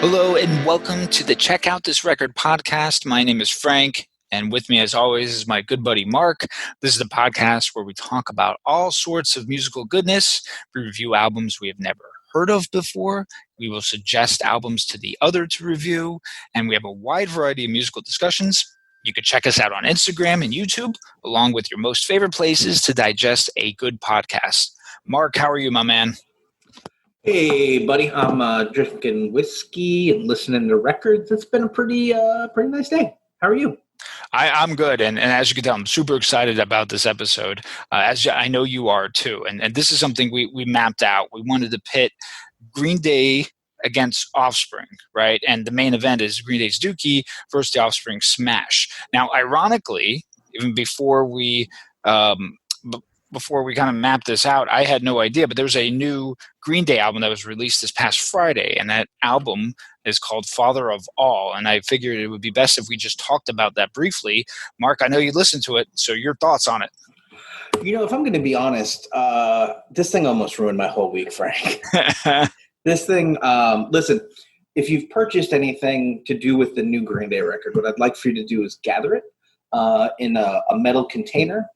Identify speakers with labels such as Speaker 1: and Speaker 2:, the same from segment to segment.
Speaker 1: Hello and welcome to the Check Out This Record podcast. My name is Frank, and with me as always is my good buddy Mark. This is the podcast where we talk about all sorts of musical goodness. We review albums we have never heard of before. We will suggest albums to the other to review, and we have a wide variety of musical discussions. You can check us out on Instagram and YouTube, along with your most favorite places to digest a good podcast. Mark, how are you, my man?
Speaker 2: Hey, buddy. I'm drinking whiskey and listening to records. It's been a pretty nice day. How are you?
Speaker 1: I'm good, and as you can tell, I'm super excited about this episode, I know you are too. And this is something we mapped out. We wanted to pit Green Day against Offspring, right? And the main event is Green Day's Dookie versus the Offspring Smash. Now, ironically, even before we kind of mapped this out, I had no idea, but there was a new Green Day album that was released this past Friday, and that album is called Father of All, and I figured it would be best if we just talked about that briefly. Mark, I know you listened to it, so your thoughts on it.
Speaker 2: You know, if I'm going to be honest, this thing almost ruined my whole week, Frank. This thing, listen, if you've purchased anything to do with the new Green Day record, what I'd like for you to do is gather it in a metal container,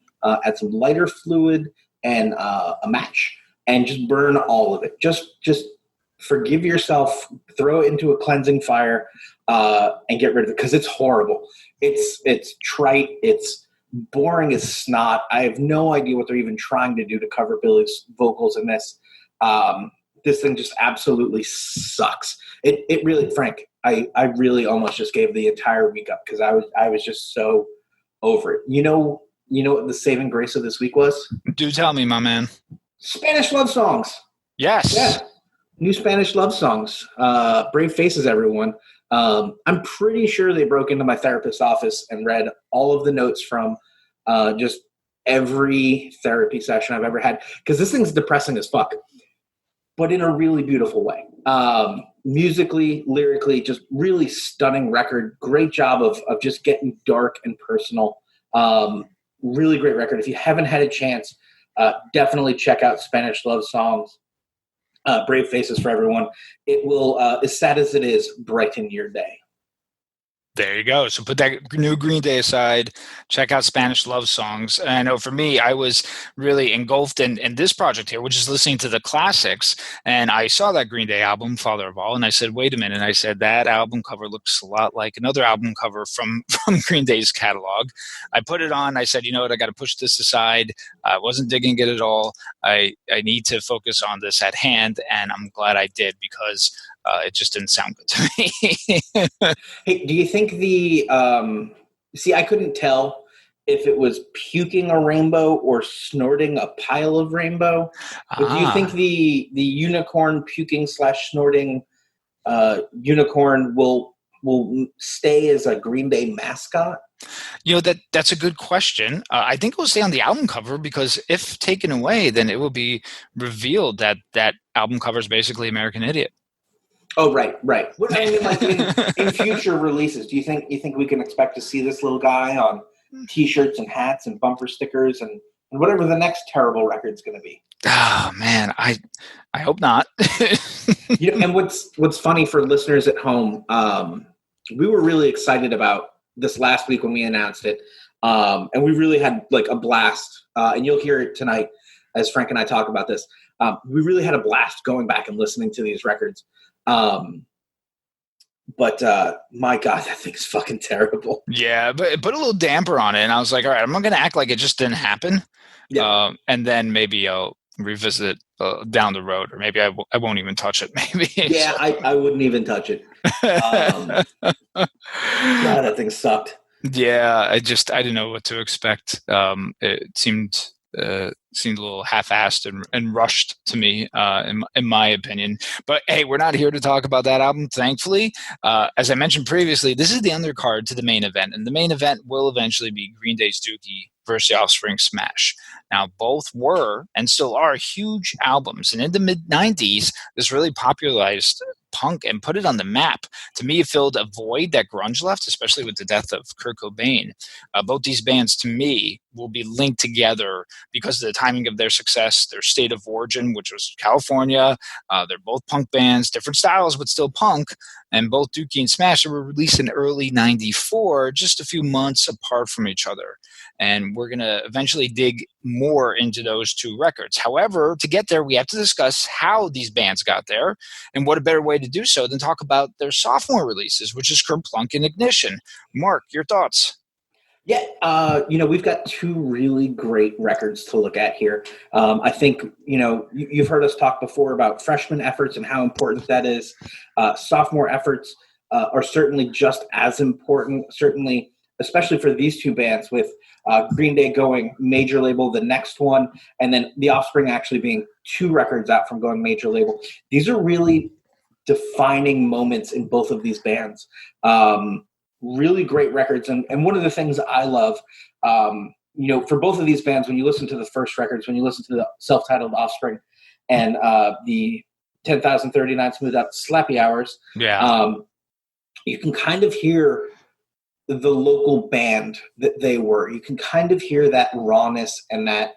Speaker 2: add some lighter fluid and a match, and just burn all of it. Just forgive yourself, throw it into a cleansing fire, and get rid of it, because it's horrible. It's trite. It's boring as snot. I have no idea what they're even trying to do to cover Billy's vocals in this. This thing just absolutely sucks. It really, Frank, I really almost just gave the entire week up because I was just so over it. You know what the saving grace of this week was?
Speaker 1: Do tell me, my man.
Speaker 2: Spanish love songs.
Speaker 1: Yes.
Speaker 2: Yeah. New Spanish love songs. Brave faces, everyone. I'm pretty sure they broke into my therapist's office and read all of the notes from just every therapy session I've ever had. Because this thing's depressing as fuck, but in a really beautiful way. Musically, lyrically, just really stunning record. Great job of just getting dark and personal. Really great record. If you haven't had a chance, definitely check out Spanish love songs. Brave faces for everyone. It will, as sad as it is, brighten your day.
Speaker 1: There you go. So put that new Green Day aside, check out Spanish love songs. And I know for me, I was really engulfed in this project here, which is listening to the classics. And I saw that Green Day album, Father of All, and I said, wait a minute. And I said, that album cover looks a lot like another album cover from Green Day's catalog. I put it on. I said, you know what? I got to push this aside. I wasn't digging it at all. I need to focus on this at hand. And I'm glad I did, because it just didn't sound good to me.
Speaker 2: Hey, do you think I couldn't tell if it was puking a rainbow or snorting a pile of rainbow. But do you think the unicorn puking / snorting unicorn will stay as a Green Day mascot?
Speaker 1: You know, that's a good question. I think it will stay on the album cover, because if taken away, then it will be revealed that album cover is basically American Idiot.
Speaker 2: Oh, right. What I mean, like in future releases, do you think we can expect to see this little guy on T-shirts and hats and bumper stickers and whatever the next terrible record's going to be?
Speaker 1: Oh man, I hope not.
Speaker 2: And what's funny for listeners at home, we were really excited about this last week when we announced it, and we really had like a blast. And you'll hear it tonight as Frank and I talk about this. We really had a blast going back and listening to these records. But my God, that thing's fucking terrible.
Speaker 1: Yeah, but put a little damper on it, and I was like, all right, I'm not going to act like it just didn't happen. Yeah. And then maybe I'll revisit it down the road, or maybe I won't even touch it. Maybe.
Speaker 2: Yeah, I wouldn't even touch it. God, that thing sucked.
Speaker 1: Yeah, I didn't know what to expect. It seemed a little half-assed and rushed to me, in my opinion. But hey, we're not here to talk about that album, thankfully. As I mentioned previously, this is the undercard to the main event, and the main event will eventually be Green Day's Dookie versus the Offspring Smash. Now, both were and still are huge albums, and in the mid-90s, this really popularized punk and put it on the map. To me, it filled a void that grunge left, especially with the death of Kurt Cobain. Both these bands, to me, will be linked together because of the timing of their success, their state of origin, which was California. They're both punk bands, different styles, but still punk. And both Dookie and Smash were released in early '94, just a few months apart from each other. And we're going to eventually dig more into those two records. However, to get there, we have to discuss how these bands got there, and what a better way to do so than talk about their sophomore releases, which is Kerplunk and Ignition. Mark, your thoughts?
Speaker 2: Yeah, we've got two really great records to look at here. I think, you've heard us talk before about freshman efforts and how important that is. Sophomore efforts are certainly just as important, certainly, especially for these two bands, with Green Day going major label the next one, and then The Offspring actually being 2 records out from going major label. These are really defining moments in both of these bands. Really great records. And one of the things I love, for both of these bands, when you listen to the first records, when you listen to the self-titled Offspring and the 10,039 Smooth Out Slappy Hours, you can kind of hear the local band that they were. You can kind of hear that rawness and that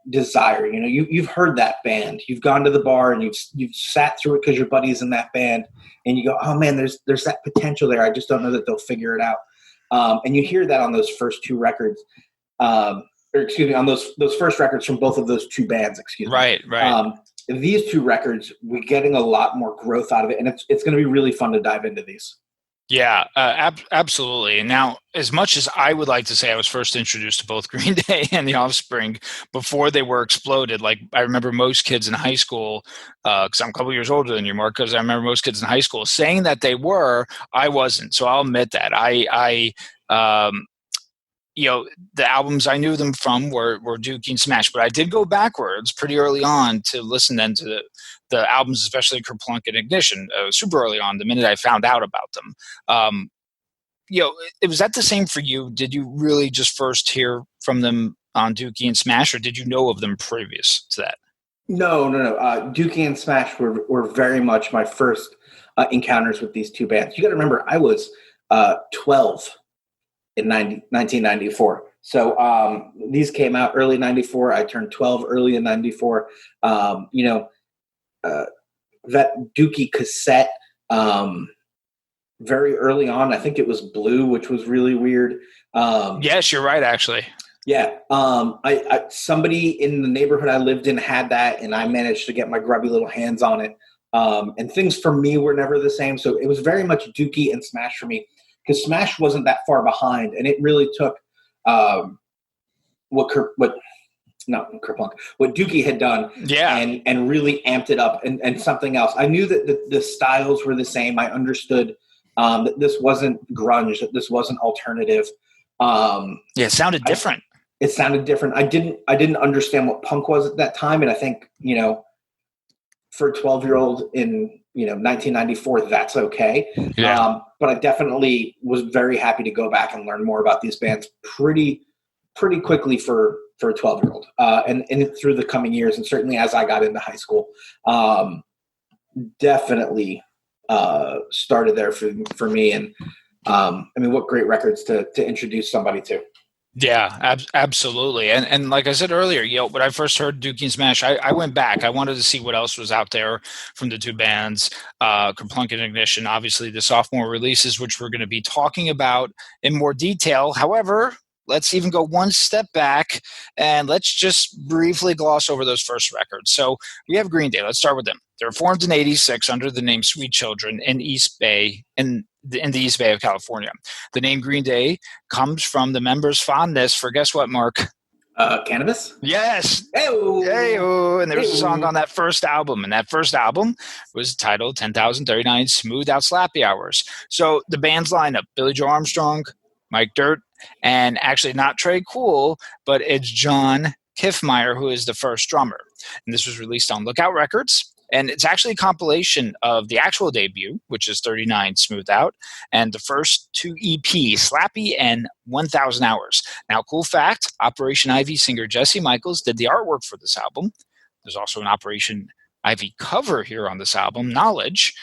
Speaker 2: desire. You've heard that band. You've gone to the bar and you've sat through it because your buddy's in that band, and you go, oh man, there's that potential there. I just don't know that they'll figure it out. And you hear that on those first 2 records, on those first records from both of those 2 bands.
Speaker 1: Right.
Speaker 2: These 2 records, we're getting a lot more growth out of it, and it's going to be really fun to dive into these.
Speaker 1: Yeah, absolutely. And now, as much as I would like to say I was first introduced to both Green Day and The Offspring before they were exploded, like I remember most kids in high school, because I'm a couple years older than you, Mark, because I remember most kids in high school saying that they were, I wasn't. So I'll admit that. The albums I knew them from were Dookie and Smash, but I did go backwards pretty early on to listen then to the albums, especially Kerplunk and Ignition, super early on, the minute I found out about them. Was that the same for you? Did you really just first hear from them on Dookie and Smash, or did you know of them previous to that?
Speaker 2: No. Dookie and Smash were very much my first encounters with these 2 bands. You got to remember, I was 12 in 1994. So these came out early 94. I turned 12 early in 94. That Dookie cassette, very early on, I think it was blue, which was really weird.
Speaker 1: Yes, you're right, actually.
Speaker 2: Yeah. I somebody in the neighborhood I lived in had that, and I managed to get my grubby little hands on it. And things for me were never the same. So it was very much Dookie and Smash for me, because Smash wasn't that far behind, and it really took what Dookie had done, and really amped it up and something else. I knew that the styles were the same. I understood that this wasn't grunge, that this wasn't alternative.
Speaker 1: It sounded different.
Speaker 2: It sounded different. I didn't understand what punk was at that time, and I think for a 12-year-old in 1994, that's okay.
Speaker 1: Yeah.
Speaker 2: But I definitely was very happy to go back and learn more about these bands pretty quickly for a 12-year-old, and through the coming years, and certainly as I got into high school, definitely started there for me. And what great records to introduce somebody to.
Speaker 1: Yeah, absolutely. And like I said earlier, when I first heard Dookie and Smash, I went back. I wanted to see what else was out there from the 2 bands, Kerplunk and Ignition, obviously the sophomore releases, which we're going to be talking about in more detail. However, let's even go one step back and let's just briefly gloss over those first records. So we have Green Day. Let's start with them. They were formed in '86 under the name Sweet Children in East Bay, in the East Bay of California. The name Green Day comes from the members' fondness for, guess what, Mark?
Speaker 2: Cannabis?
Speaker 1: Yes.
Speaker 2: Hey-o.
Speaker 1: Hey-o. And there's a song on that first album, and that first album was titled 10,039 Smooth Out Slappy Hours. So the band's lineup: Billy Joe Armstrong, Mike Dirt, and actually not Trey Cool, but it's John Kiffmeyer, who is the first drummer. And this was released on Lookout Records. And it's actually a compilation of the actual debut, which is 39 Smooth Out, and the first 2 EPs, Slappy and 1,000 Hours. Now, cool fact, Operation Ivy singer Jesse Michaels did the artwork for this album. There's also an Operation Ivy cover here on this album, Knowledge.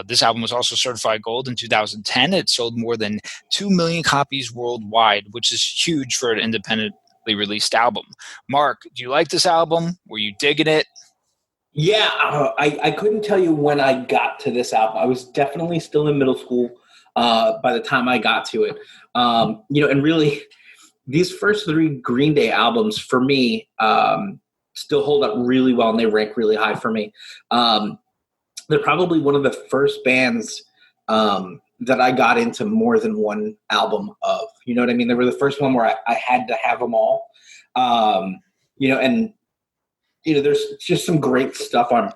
Speaker 1: This album was also certified gold in 2010. It sold more than 2 million copies worldwide, which is huge for an independent released album. Mark, do you like this album? Were you digging it?
Speaker 2: Yeah, I couldn't tell you when I got to this album. I was definitely still in middle school by the time I got to it. And really, these first three Green Day albums for me still hold up really well, and they rank really high for me. They're probably one of the first bands that I got into more than one album of. You know what I mean? They were the first one where I had to have them all. There's just some great stuff on,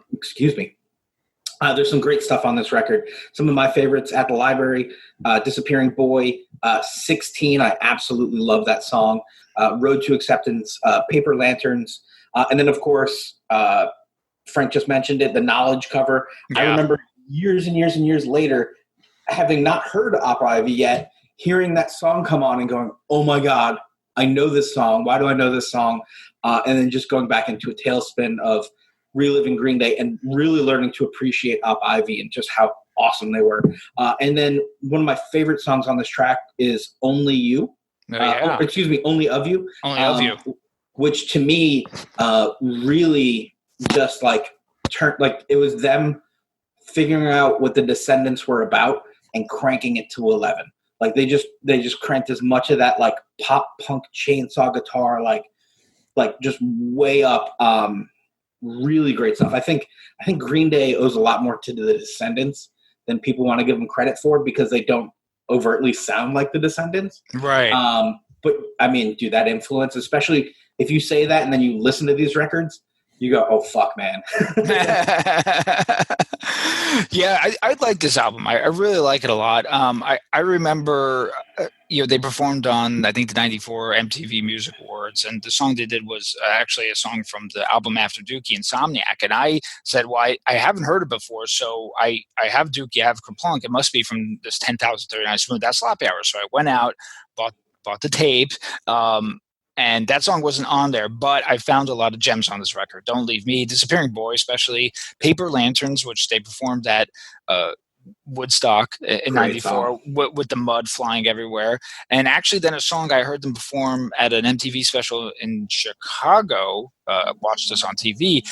Speaker 2: there's some great stuff on this record. Some of my favorites, At the Library, Disappearing Boy, 16, I absolutely love that song. Road to Acceptance, Paper Lanterns, and then, of course, Frank just mentioned it, the Knowledge cover. Yeah. I remember years and years and years later, having not heard Opera Ivy yet, hearing that song come on and going, oh my God, I know this song. Why do I know this song? And then just going back into a tailspin of reliving Green Day and really learning to appreciate Op Ivy and just how awesome they were. And then one of my favorite songs on this track is Only You. Only of You.
Speaker 1: Only of You.
Speaker 2: Which to me really just turned, it was them figuring out what the Descendants were about and cranking it to 11. They just cranked as much of that pop punk chainsaw guitar, just way up. Really great stuff. I think Green Day owes a lot more to the Descendants than people want to give them credit for, because they don't overtly sound like the Descendants.
Speaker 1: Right.
Speaker 2: But I mean, dude, that influence, especially if you say that and then you listen to these records, you go, oh, fuck, man.
Speaker 1: Yeah, I like this album. I really like it a lot. I remember, they performed on, I think, the 94 MTV Music Awards, and the song they did was actually a song from the album after Dookie, Insomniac. And I said, well, I haven't heard it before, so I have Dookie, I have Kerplunk. It must be from this 10,039 Smooth, that Slappy Hour. So I went out, bought the tape, and that song wasn't on there, but I found a lot of gems on this record. Don't Leave Me, Disappearing Boy, especially Paper Lanterns, which they performed at Woodstock in '94 with the mud flying everywhere. And actually then a song I heard them perform at an MTV special in Chicago, watched this on TV,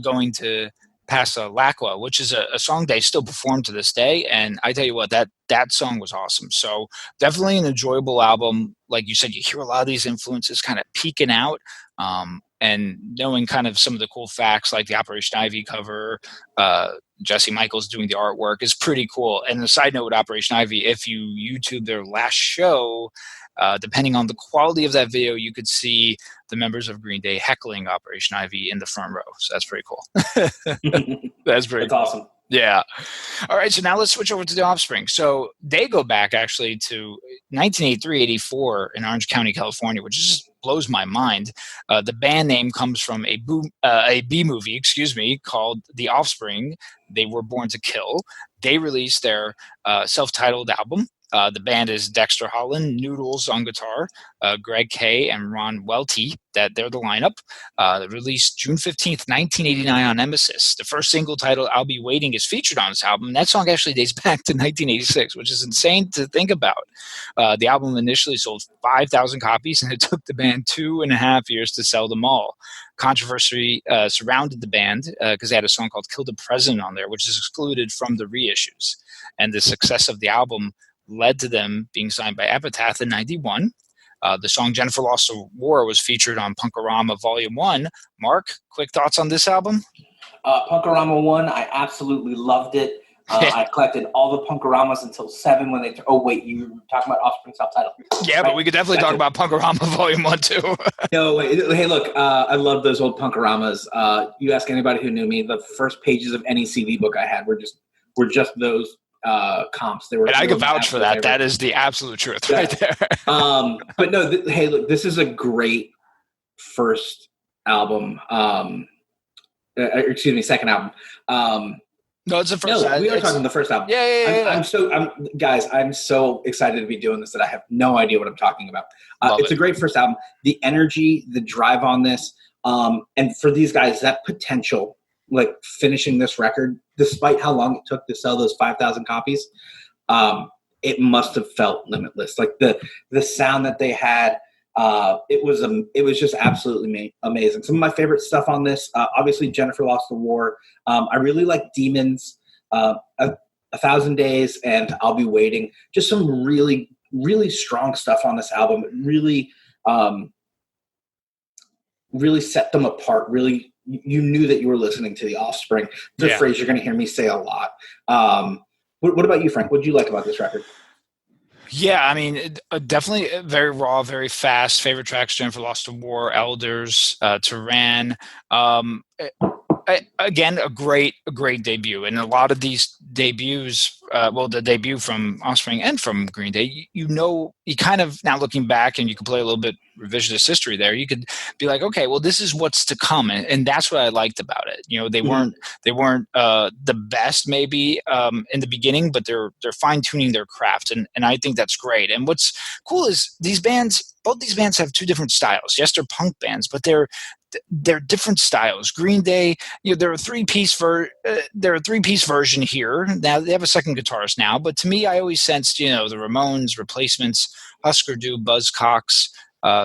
Speaker 1: going to Pasa Lacqua, which is a song they still perform to this day. And I tell you what, that song was awesome. So definitely an enjoyable album. Like you said, you hear a lot of these influences kind of peeking out, and knowing kind of some of the cool facts, like the Operation Ivy cover, Jesse Michaels doing the artwork is pretty cool. And a side note with Operation Ivy, if you YouTube their last show, depending on the quality of that video, you could see the members of Green Day heckling Operation Ivy in the front row. So that's pretty cool. That's pretty cool.
Speaker 2: Awesome.
Speaker 1: Yeah. All right. So now let's switch over to the Offspring. So they go back actually to 1983-84 in Orange County, California, which just blows my mind. The band name comes from a B movie, called The Offspring. They Were Born to Kill. They released their self-titled album. The band is Dexter Holland, Noodles on guitar, Greg Kay, and Ron Welty. They're the lineup. Released June 15th, 1989 on Nemesis. The first single titled I'll Be Waiting is featured on this album. That song actually dates back to 1986, which is insane to think about. The album initially sold 5,000 copies, and it took the band 2.5 years to sell them all. Controversy surrounded the band because they had a song called Kill the President on there, which is excluded from the reissues. And the success of the album led to them being signed by Epitaph in 91. The song Jennifer Lost the War was featured on Punkorama Volume 1. Mark, quick thoughts on this album?
Speaker 2: Punkorama 1, I absolutely loved it. I collected all the Punkoramas until 7 when they... Oh, wait, you were talking about Offspring Self-Titled.
Speaker 1: Yeah, right? But we could definitely talk about Punkorama Volume 1, too.
Speaker 2: No, wait, hey, look, I love those old Punkoramas. You ask anybody who knew me, the first pages of any CD book I had were just those comps. They were,
Speaker 1: and I can vouch for that. That is the absolute truth right there.
Speaker 2: But no, hey, look, this is a great first album. Second album.
Speaker 1: No, it's the first.
Speaker 2: No, we are talking the first album.
Speaker 1: Yeah.
Speaker 2: I'm so excited to be doing this that I have no idea what I'm talking about. It's a great first album. The energy, the drive on this, and for these guys, that potential, like finishing this record, despite how long it took to sell those 5,000 copies, it must have felt limitless. Like the sound that they had, It was just absolutely amazing. Some of my favorite stuff on this, obviously Jennifer Lost the War. I really like Demons, a Thousand Days, and I'll Be Waiting. Just some really, really strong stuff on this album. It really, really set them apart. Really, you knew that you were listening to The Offspring. It's a phrase you're going to hear me say a lot. What about you, Frank? What did you like about this record?
Speaker 1: Yeah, I mean, definitely very raw, very fast. Favorite tracks: Jennifer Lost the War, Elders, Turan. Again, a great debut, and a lot of these debuts, the debut from Offspring and from Green Day, you kind of, now looking back, and you can play a little bit revisionist history there, you could be like, okay, well, this is what's to come, and that's what I liked about it. They weren't the best maybe in the beginning, but they're fine tuning their craft, and I think that's great. And what's cool is both these bands have two different styles. Yes, they're punk bands, but they're different styles. Green Day, they're a three-piece version here. Now they have a second guitarist now, but to me, I always sensed, the Ramones, Replacements, Husker Du, Buzzcocks,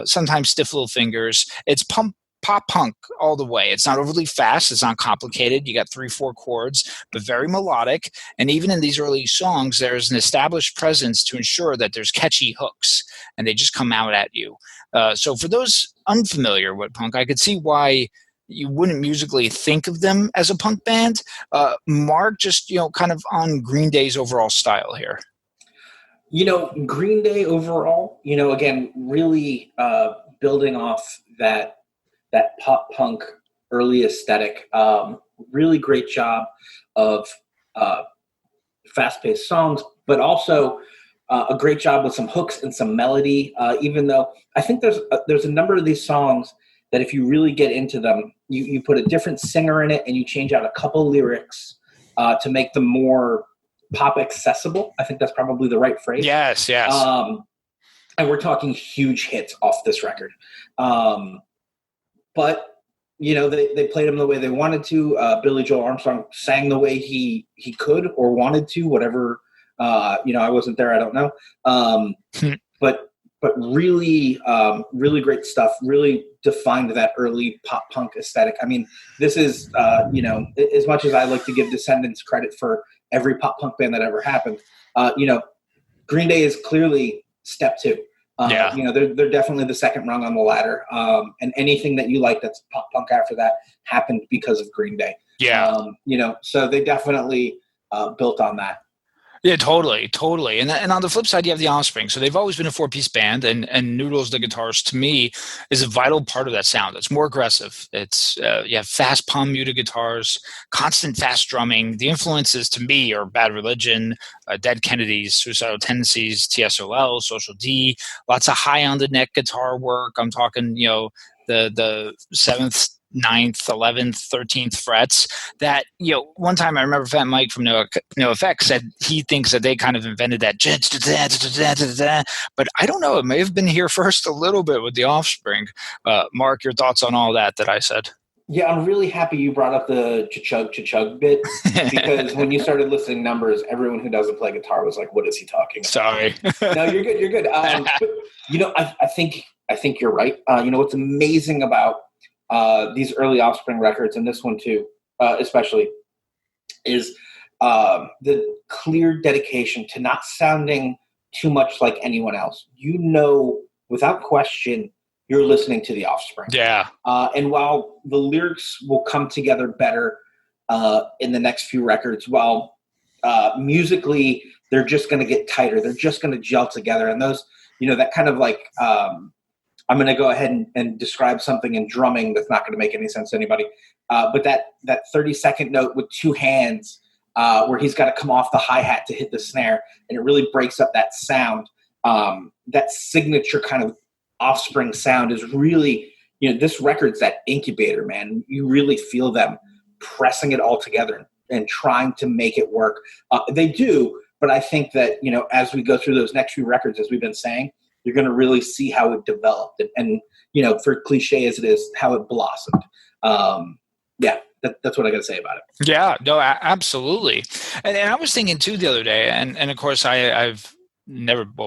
Speaker 1: sometimes Stiff Little Fingers. It's pop punk all the way. It's not overly fast. It's not complicated. You got 3-4 chords, but very melodic. And even in these early songs, there's an established presence to ensure that there's catchy hooks, and they just come out at you. So for those unfamiliar with punk, I could see why you wouldn't musically think of them as a punk band. Mark, just kind of on Green Day's overall style here.
Speaker 2: Green Day overall, again, really building off that pop punk early aesthetic. Really great job of fast-paced songs, but also a great job with some hooks and some melody. Even though I think there's a number of these songs that if you really get into them, you put a different singer in it and you change out a couple lyrics to make them more pop accessible. I think that's probably the right phrase.
Speaker 1: Yes.
Speaker 2: And we're talking huge hits off this record. But they played them the way they wanted to. Billy Joel Armstrong sang the way he could or wanted to, whatever. I wasn't there. I don't know. But really, really great stuff. Really defined that early pop punk aesthetic. I mean, this is, as much as I like to give Descendants credit for every pop punk band that ever happened, Green Day is clearly step two. They're definitely the second rung on the ladder. And anything that you like that's pop punk after that happened because of Green Day.
Speaker 1: Yeah.
Speaker 2: So they definitely built on that.
Speaker 1: Yeah, totally. And on the flip side, you have the Offspring. So they've always been a 4-piece band, and Noodles, the guitarist, to me, is a vital part of that sound. It's more aggressive. It's you have fast palm muted guitars, constant fast drumming. The influences to me are Bad Religion, Dead Kennedys, Suicidal Tendencies, TSOL, Social D. Lots of high on the neck guitar work. I'm talking, the 7th, 9th, 11th, 13th frets that, one time I remember Fat Mike from NoFX said he thinks that they kind of invented that, but I don't know, it may have been here first a little bit with the Offspring. Mark, your thoughts on all that I said?
Speaker 2: Yeah, I'm really happy you brought up the cha-chug bit, because when you started listing numbers, everyone who doesn't play guitar was like, what is he talking about?
Speaker 1: Sorry.
Speaker 2: No, you're good. But, I think you're right. What's amazing about these early Offspring records, and this one too, especially, is the clear dedication to not sounding too much like anyone else. Without question, you're listening to the Offspring.
Speaker 1: Yeah.
Speaker 2: And while the lyrics will come together better in the next few records, while musically they're just going to get tighter, they're just going to gel together, and those, that kind of like. I'm going to go ahead and describe something in drumming that's not going to make any sense to anybody. But that 30-second note with two hands where he's got to come off the hi-hat to hit the snare, and it really breaks up that sound. That signature kind of Offspring sound is really, this record's that incubator, man. You really feel them pressing it all together and trying to make it work. They do, but I think that, as we go through those next few records, as we've been saying, you're going to really see how it developed and for cliche as it is, how it blossomed. That's what I got to say about it.
Speaker 1: Yeah, no, absolutely. And I was thinking too the other day, and of course I've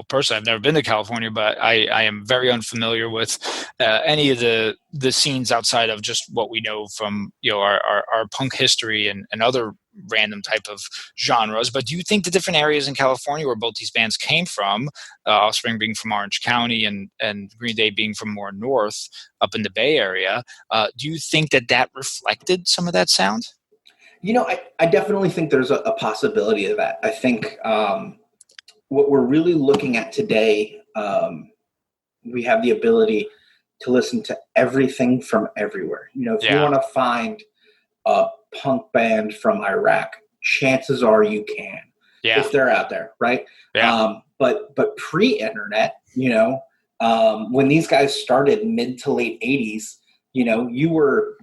Speaker 1: personally, I've never been to California, but I am very unfamiliar with any of the scenes outside of just what we know from our punk history and other random type of genres. But do you think the different areas in California where both these bands came from, Offspring being from Orange County and Green Day being from more north up in the Bay Area, do you think that reflected some of that sound?
Speaker 2: I definitely think there's a possibility of that. I think what we're really looking at today, we have the ability to listen to everything from everywhere. If you want to find a punk band from Iraq, chances are you can, if they're out there, right?
Speaker 1: Yeah.
Speaker 2: But pre-internet, when these guys started mid to late 80s, you were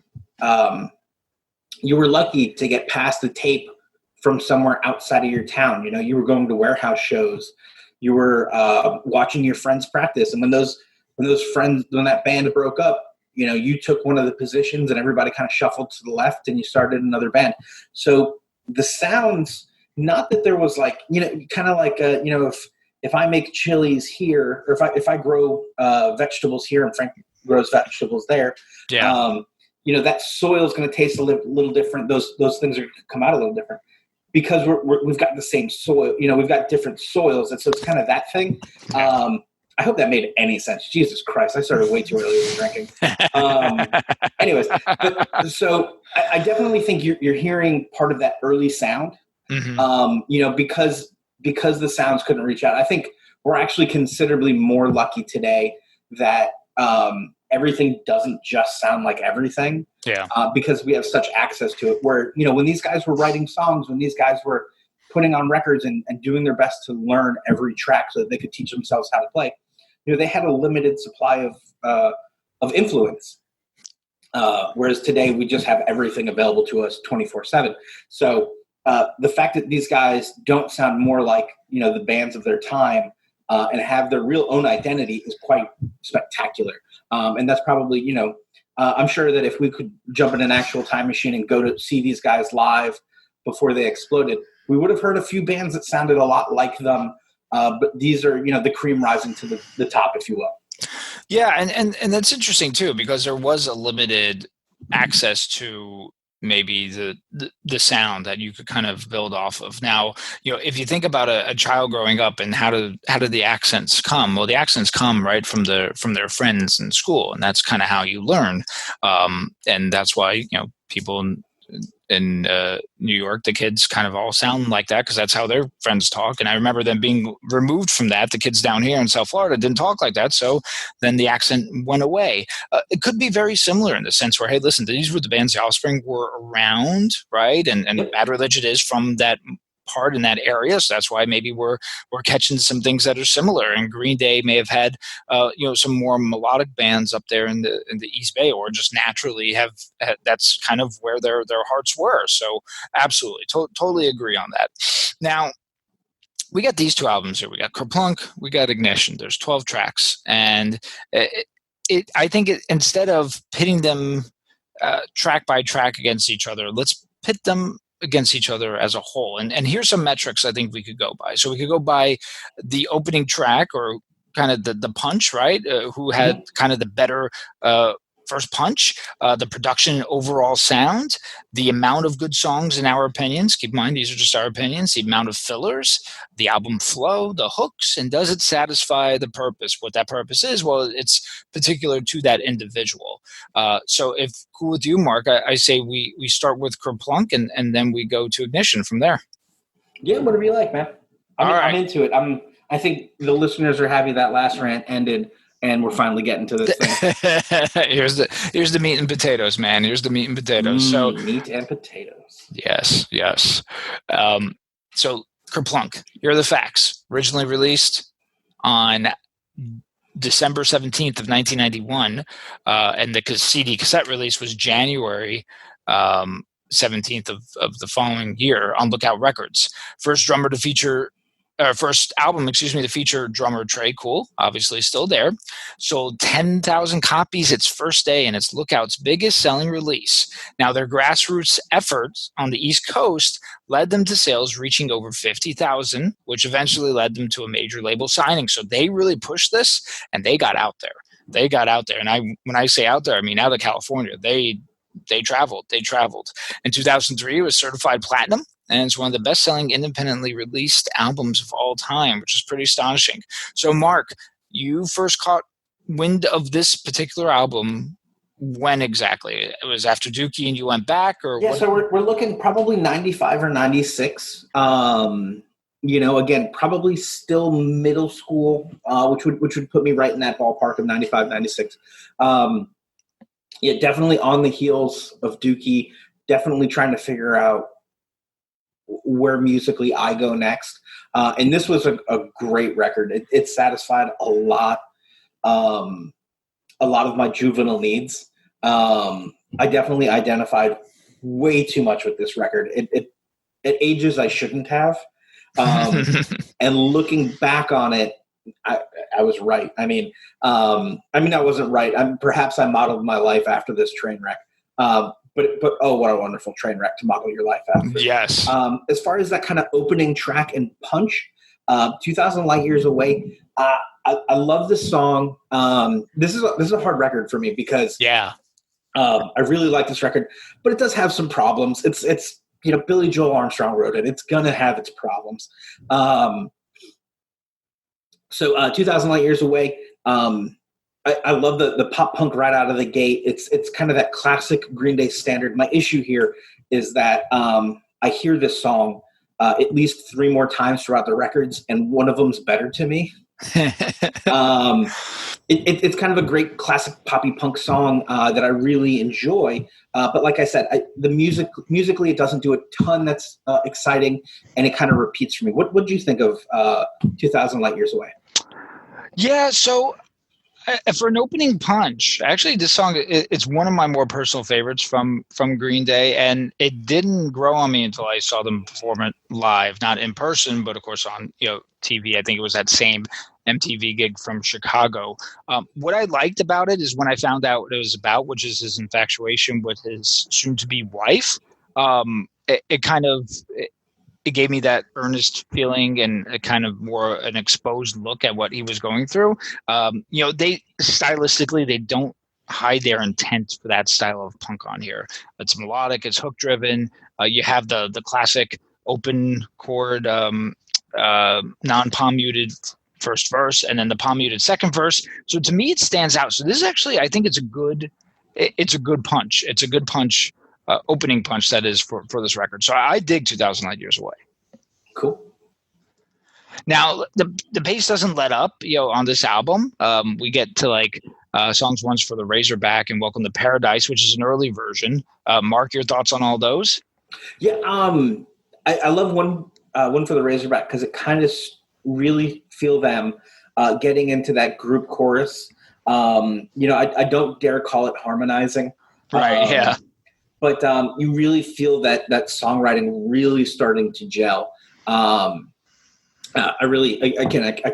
Speaker 2: lucky to get past the tape from somewhere outside of your town. You were going to warehouse shows, you were watching your friends practice, and when that band broke up, you took one of the positions and everybody kind of shuffled to the left and you started another band. So the sounds, not that there was like, kind of like, if I make chilies here, or if I grow vegetables here and Frank grows vegetables there, that soil is going to taste a little different. Those things are going to come out a little different because we've got the same soil. We've got different soils, and so it's kind of that thing. I hope that made any sense. Jesus Christ, I started way too early with drinking. Anyways, so I definitely think you're hearing part of that early sound.
Speaker 1: Mm-hmm.
Speaker 2: Because the sounds couldn't reach out. I think we're actually considerably more lucky today that everything doesn't just sound like everything. Because we have such access to it. Where when these guys were writing songs, when these guys were putting on records and doing their best to learn every track so that they could teach themselves how to play, they had a limited supply of influence. Whereas today we just have everything available to us 24/7. So the fact that these guys don't sound more like the bands of their time and have their real own identity is quite spectacular. And that's probably I'm sure that if we could jump in an actual time machine and go to see these guys live before they exploded, we would have heard a few bands that sounded a lot like them. But these are the cream rising to the top, if you will.
Speaker 1: Yeah, and that's interesting too, because there was a limited access to maybe the sound that you could kind of build off of. Now, if you think about a child growing up and how do the accents come? Well, the accents come right from their friends in school, and that's kind of how you learn. And that's why people in New York, the kids kind of all sound like that because that's how their friends talk. And I remember them being removed from that. The kids down here in South Florida didn't talk like that. So then the accent went away. It could be very similar in the sense where, hey, listen, these were the bands the Offspring were around, right? And Bad Religion is from that part in that area, so that's why maybe we're catching some things that are similar. And Green Day may have had some more melodic bands up there in the East Bay, or just naturally have that's kind of where their hearts were. So absolutely, totally agree on that. Now we got these two albums here. We got Kerplunk, we got Ignition. There's 12 tracks, and I think instead of pitting them track by track against each other, let's pit them against each other as a whole. And here's some metrics I think we could go by. So we could go by the opening track, or kind of the punch, right? Who had kind of the better first punch, the production, overall sound, the amount of good songs in our opinions. Keep in mind, these are just our opinions. The amount of fillers, the album flow, the hooks, and does it satisfy the purpose? What that purpose is, well, it's particular to that individual. So if cool with you, Mark, I say we start with Kerplunk and then we go to Ignition from there.
Speaker 2: Yeah, whatever you like, man. I'm into it. I think the listeners are happy that last rant ended and we're finally getting to this thing.
Speaker 1: Here's the meat and potatoes, man. Here's the meat and potatoes. So
Speaker 2: meat and potatoes.
Speaker 1: Yes. So Kerplunk, here are the facts. Originally released on December 17th of 1991, and the CD cassette release was January 17th of the following year on Lookout Records. First drummer to feature first album, excuse me, to feature drummer Trey Cool, obviously still there, sold 10,000 copies its first day and its Lookout's biggest selling release. Now, their grassroots efforts on the East Coast led them to sales reaching over 50,000, which eventually led them to a major label signing. So they really pushed this, and they got out there. They got out there, and when I say out there, I mean out of California. They traveled. They traveled. In 2003, it was certified platinum, and it's one of the best-selling independently released albums of all time, which is pretty astonishing. So, Mark, you first caught wind of this particular album when exactly? It was after Dookie and you went back, or
Speaker 2: yeah?
Speaker 1: what?
Speaker 2: So we're looking probably 95 or 96. Again, probably still middle school, which would put me right in that ballpark of 95, 96. Yeah, definitely on the heels of Dookie. Definitely trying to figure out where musically I go next. And this was a great record. It satisfied a lot of my juvenile needs. I definitely identified way too much with this record. It at ages I shouldn't have. And looking back on it, I was right. I mean, I wasn't right. Perhaps I modeled my life after this train wreck. But oh, what a wonderful train wreck to model your life after.
Speaker 1: Yes.
Speaker 2: As far as that kind of opening track and punch, 2,000 Light Years Away. I love this song. This is a hard record for me because I really like this record, but it does have some problems. It's Billy Joel Armstrong wrote it. It's gonna have its problems. So 2,000 Light Years Away. I love the pop punk right out of the gate. It's kind of that classic Green Day standard. My issue here is that I hear this song at least 3 more times throughout the records, and one of them's better to me. It's kind of a great classic poppy punk song that I really enjoy. But like I said, musically, it doesn't do a ton that's exciting, and it kind of repeats for me. What did you think of 2,000 Light Years Away?
Speaker 1: Yeah, so for an opening punch, actually, this song it's one of my more personal favorites from Green Day, and it didn't grow on me until I saw them perform it live, not in person, but of course on TV. I think it was that same MTV gig from Chicago. What I liked about it is when I found out what it was about, which is his infatuation with his soon-to-be wife. It gave me that earnest feeling and a kind of more an exposed look at what he was going through. They stylistically, they don't hide their intent for that style of punk on here. It's melodic, it's hook driven. You have the classic open chord, non-palm muted first verse, and then the palm muted second verse. So to me, it stands out. So this is actually, I think it's a good punch. It's a good punch. Opening punch that is for this record. So I dig 2,000 Light Years Away.
Speaker 2: Cool.
Speaker 1: Now the pace doesn't let up, on this album. We get to songs Once for the Razorback and Welcome to Paradise, which is an early version. Mark, your thoughts on all those?
Speaker 2: Yeah, I love One for the Razorback because it kind of really feel them getting into that group chorus. I don't dare call it harmonizing.
Speaker 1: Right. Yeah.
Speaker 2: But you really feel that songwriting really starting to gel. I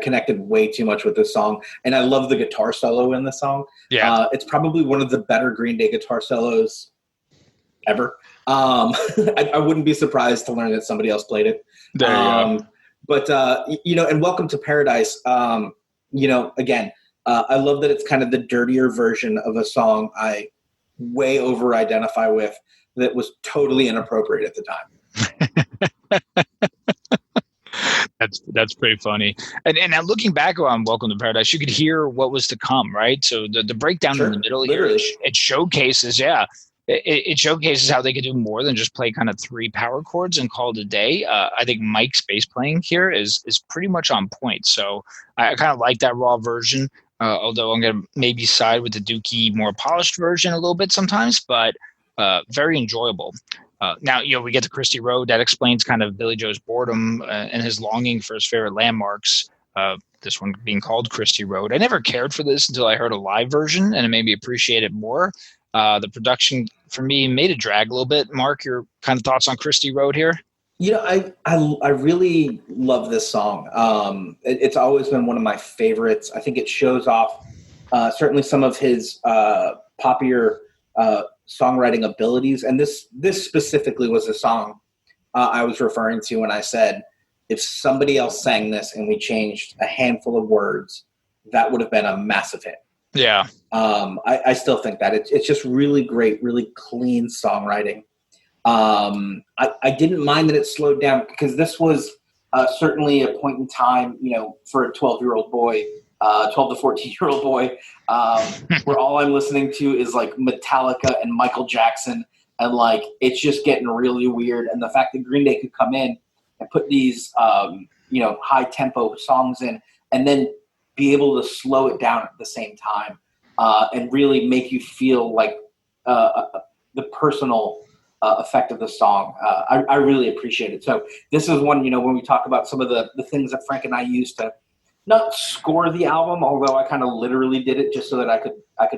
Speaker 2: connected way too much with this song, and I love the guitar solo in the song. Yeah, it's probably one of the better Green Day guitar solos ever. I wouldn't be surprised to learn that somebody else played it.
Speaker 1: There you go.
Speaker 2: But and Welcome to Paradise. Again, I love that it's kind of the dirtier version of a song I way over identify with that was totally inappropriate at the time.
Speaker 1: That's pretty funny. And now looking back on Welcome to Paradise, you could hear what was to come, right? So the breakdown in the middle here, it showcases, it showcases how they could do more than just play kind of 3 power chords and call it a day. I think Mike's bass playing here is pretty much on point. So I kind of like that raw version. Although I'm going to maybe side with the Dookie more polished version a little bit sometimes, but very enjoyable. Now, we get to Christie Road. That explains kind of Billy Joe's boredom and his longing for his favorite landmarks, this one being called Christie Road. I never cared for this until I heard a live version, and it made me appreciate it more. The production, for me, made it drag a little bit. Mark, your kind of thoughts on Christie Road here?
Speaker 2: I really love this song. It's always been one of my favorites. I think it shows off certainly some of his popular songwriting abilities, and this specifically was a song I was referring to when I said if somebody else sang this and we changed a handful of words, that would have been a massive hit.
Speaker 1: Yeah.
Speaker 2: I still think that it's just really great, really clean songwriting. I didn't mind that it slowed down because this was certainly a point in time, for a 12-year-old boy, 12 to 14-year-old boy, where all I'm listening to is like Metallica and Michael Jackson. And like, it's just getting really weird. And the fact that Green Day could come in and put these, high tempo songs in and then be able to slow it down at the same time and really make you feel like the personal effect of the song. I really appreciate it. So this is one, when we talk about some of the things that Frank and I used to not score the album, although I kind of literally did it just so that I could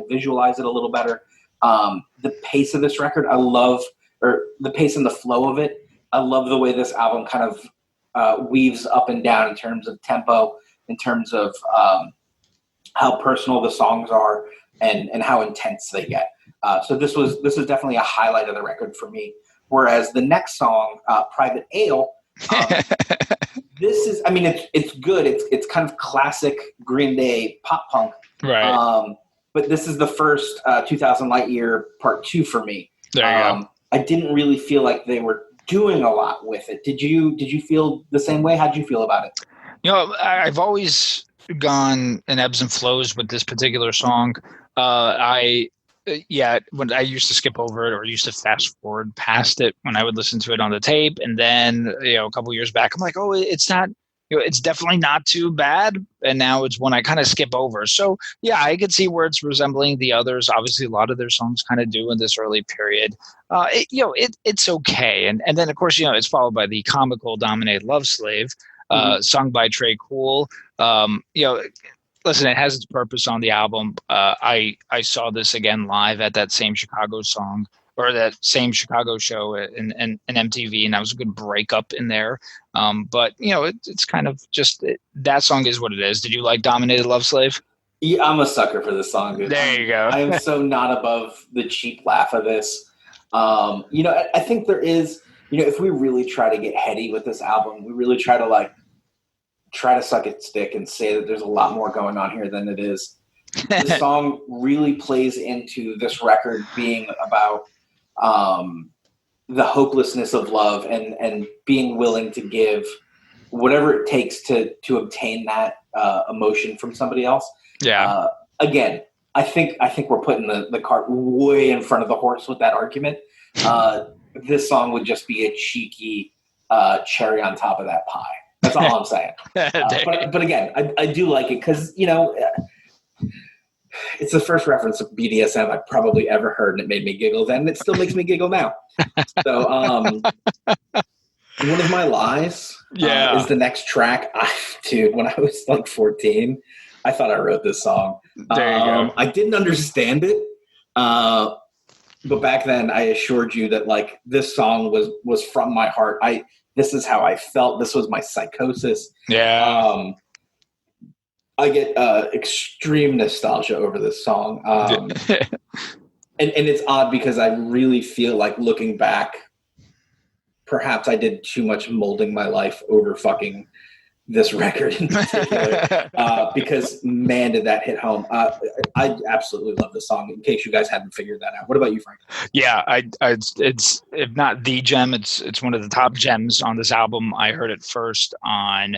Speaker 2: visualize it a little better. The pace of this record, I love, or the pace and the flow of it. I love the way this album kind of weaves up and down in terms of tempo, in terms of how personal the songs are and how intense they get. So this is definitely a highlight of the record for me. Whereas the next song, Private Ale, this is, it's good. It's kind of classic Green Day pop punk.
Speaker 1: Right.
Speaker 2: But this is the first 2000 Light Year Part 2 for me.
Speaker 1: There you go.
Speaker 2: I didn't really feel like they were doing a lot with it. Did you feel the same way? How'd you feel about it?
Speaker 1: I've always gone in ebbs and flows with this particular song. When I used to skip over it or used to fast forward past it when I would listen to it on the tape. And then, a couple years back, I'm like, oh, it's not, it's definitely not too bad. And now it's one I kind of skip over. So yeah, I could see where it's resembling the others. Obviously a lot of their songs kind of do in this early period. It's okay. And then of course, it's followed by the comical Dominate Love Slave, sung by Trey Cool. Listen, it has its purpose on the album. I saw this again live at that same Chicago song or that same Chicago show in MTV, and that was a good breakup in there. But it's kind of just that song is what it is. Did you like Dominated Love Slave?
Speaker 2: Yeah, I'm a sucker for this song, dude.
Speaker 1: There you go.
Speaker 2: I am so not above the cheap laugh of this. I think there is, if we really try to get heady with this album, we really try to suck its dick and say that there's a lot more going on here than it is. The song really plays into this record being about the hopelessness of love and being willing to give whatever it takes to obtain that emotion from somebody else.
Speaker 1: Yeah.
Speaker 2: Again, I think we're putting the cart way in front of the horse with that argument. This song would just be a cheeky cherry on top of that pie. That's all I'm saying. But again, I do like it because, it's the first reference of BDSM I've probably ever heard, and it made me giggle then, and it still makes me giggle now. So one of My Lies is the next track. Dude, when I was like 14, I thought I wrote this song.
Speaker 1: There you go.
Speaker 2: I didn't understand it, but back then I assured you that like this song was from my heart. This is how I felt. This was my psychosis.
Speaker 1: Yeah.
Speaker 2: I get extreme nostalgia over this song. And it's odd because I really feel like looking back, perhaps I did too much molding my life over fucking this record in particular. Because man, did that hit home. I absolutely love the song, in case you guys hadn't figured that out. What about you, Frank?
Speaker 1: Yeah, it's if not the gem, it's one of the top gems on this album. I heard it first on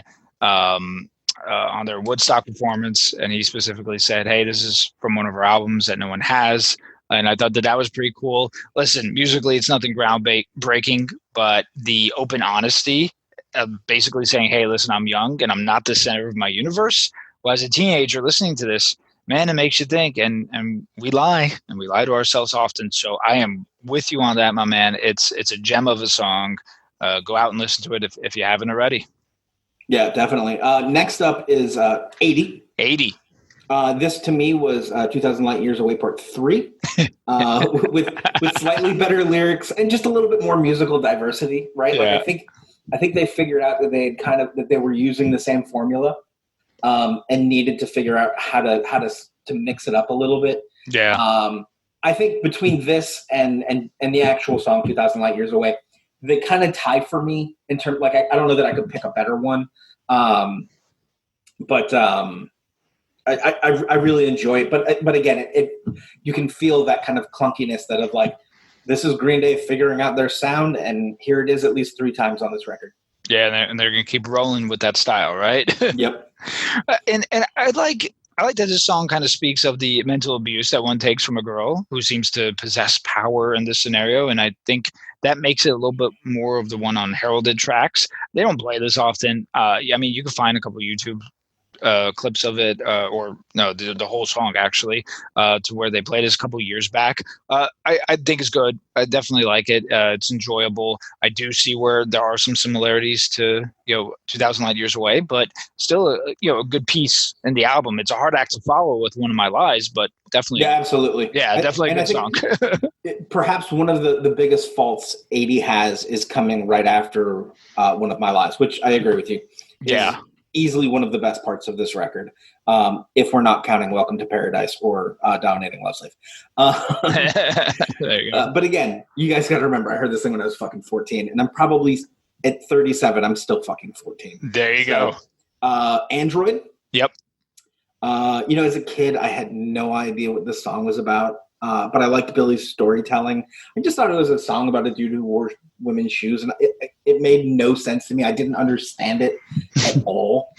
Speaker 1: their Woodstock performance, and he specifically said, hey, this is from one of our albums that no one has. And I thought that was pretty cool. Listen, musically, it's nothing groundbreaking, but the open honesty of basically saying, hey, listen, I'm young and I'm not the center of my universe. Well, as a teenager listening to this, man, it makes you think, and we lie, and we lie to ourselves often. So I am with you on that, my man. It's a gem of a song. Go out and listen to it if you haven't already. Yeah,
Speaker 2: definitely. Next up is 80.
Speaker 1: 80.
Speaker 2: This to me was 2000 Light Years Away Part 3 with slightly better lyrics and just a little bit more musical diversity, right?
Speaker 1: Yeah.
Speaker 2: Like I think they figured out that that they were using the same formula, and needed to figure out how to mix it up a little bit.
Speaker 1: Yeah.
Speaker 2: I think between this and the actual song 2000 Light Years Away, they kind of tie for me in terms, like, I don't know that I could pick a better one. But I really enjoy it. But again, you can feel that kind of clunkiness that of like, this is Green Day figuring out their sound, and here it is at least 3 times on this record.
Speaker 1: Yeah, and they're going to keep rolling with that style, right?
Speaker 2: Yep.
Speaker 1: And I like that this song kind of speaks of the mental abuse that one takes from a girl who seems to possess power in this scenario, and I think that makes it a little bit more of the one on heralded tracks. They don't play this often. I mean, you can find a couple YouTube clips of it, or no, the whole song actually, to where they played this a couple years back. I think it's good. I definitely like it. It's enjoyable. I do see where there are some similarities to 2000 Light Years Away, but still a good piece in the album. It's a hard act to follow with One of My Lies, but definitely,
Speaker 2: yeah, absolutely,
Speaker 1: definitely a good song.
Speaker 2: Perhaps one of the biggest faults 80 has is coming right after One of My Lies, which I agree with you.
Speaker 1: Yeah.
Speaker 2: Easily one of the best parts of this record, if we're not counting Welcome to Paradise or Dominating Love Slave.
Speaker 1: There you go.
Speaker 2: But again, you guys got to remember, I heard this thing when I was fucking 14, and I'm probably at 37, I'm still fucking 14.
Speaker 1: There you go.
Speaker 2: Android.
Speaker 1: Yep.
Speaker 2: As a kid, I had no idea what this song was about. But I liked Billy's storytelling. I just thought it was a song about a dude who wore women's shoes, and it made no sense to me. I didn't understand it at all.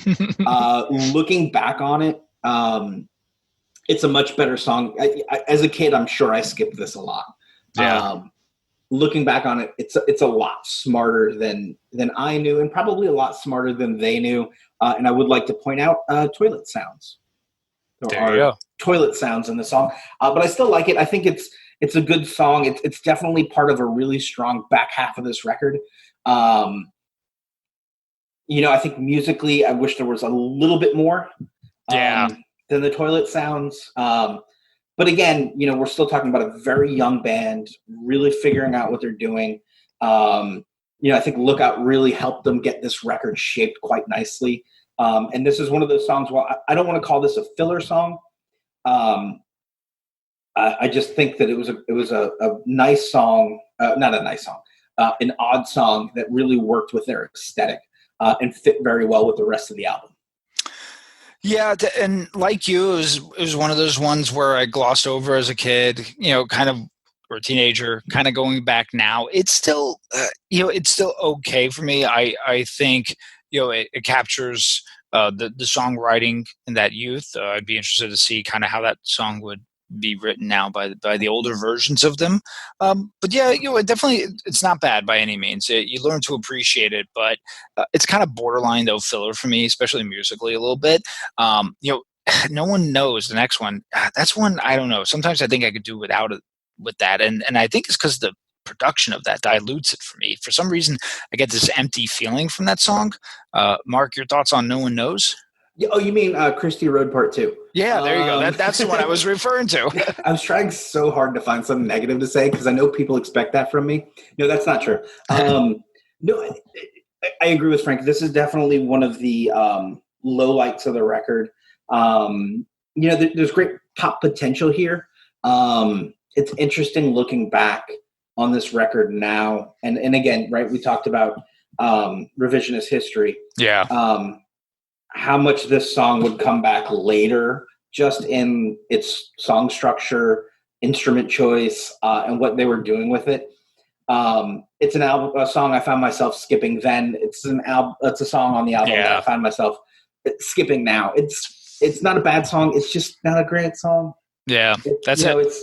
Speaker 2: Looking back on it, it's a much better song. As a kid, I'm sure I skipped this a lot.
Speaker 1: Yeah.
Speaker 2: Looking back on it, it's a lot smarter than I knew, and probably a lot smarter than they knew. And I would like to point out toilet sounds. There are toilet sounds in the song, but I still like it. I think it's a good song. It's definitely part of a really strong back half of this record. I think musically, I wish there was a little bit more than the toilet sounds. But again, we're still talking about a very young band, really figuring out what they're doing. I think Lookout really helped them get this record shaped quite nicely. And this is one of those songs. Well, I don't want to call this a filler song. I just think that it was a nice song, not a nice song, an odd song that really worked with their aesthetic and fit very well with the rest of the album.
Speaker 1: Yeah, and like you, it was one of those ones where I glossed over as a kid, kind of, or a teenager, kind of going back now. It's still, it's still okay for me. I think, it captures the songwriting in that youth. I'd be interested to see kind of how that song would be written now by the older versions of them. But yeah, it's not bad by any means. You learn to appreciate it, but it's kind of borderline though filler for me, especially musically a little bit. No one knows the next one. That's one I don't know. Sometimes I think I could do without it with that, and I think it's because the production of that dilutes it for me. For some reason, I get this empty feeling from that song. Mark, your thoughts on No One Knows?
Speaker 2: Oh, you mean Christie Road Part 2?
Speaker 1: Yeah, there you go. That's the one I was referring to.
Speaker 2: I was trying so hard to find something negative to say because I know people expect that from me. No, that's not true. No, I agree with Frank. This is definitely one of the lowlights of the record. There's great pop potential here. It's interesting looking back on this record now. And again, right, we talked about revisionist history.
Speaker 1: Yeah.
Speaker 2: How much this song would come back later, just in its song structure, instrument choice, and what they were doing with it. It's a song I found myself skipping then. It's a song on the album that I found myself skipping now. It's not a bad song. It's just not a great song.
Speaker 1: Yeah, that's it.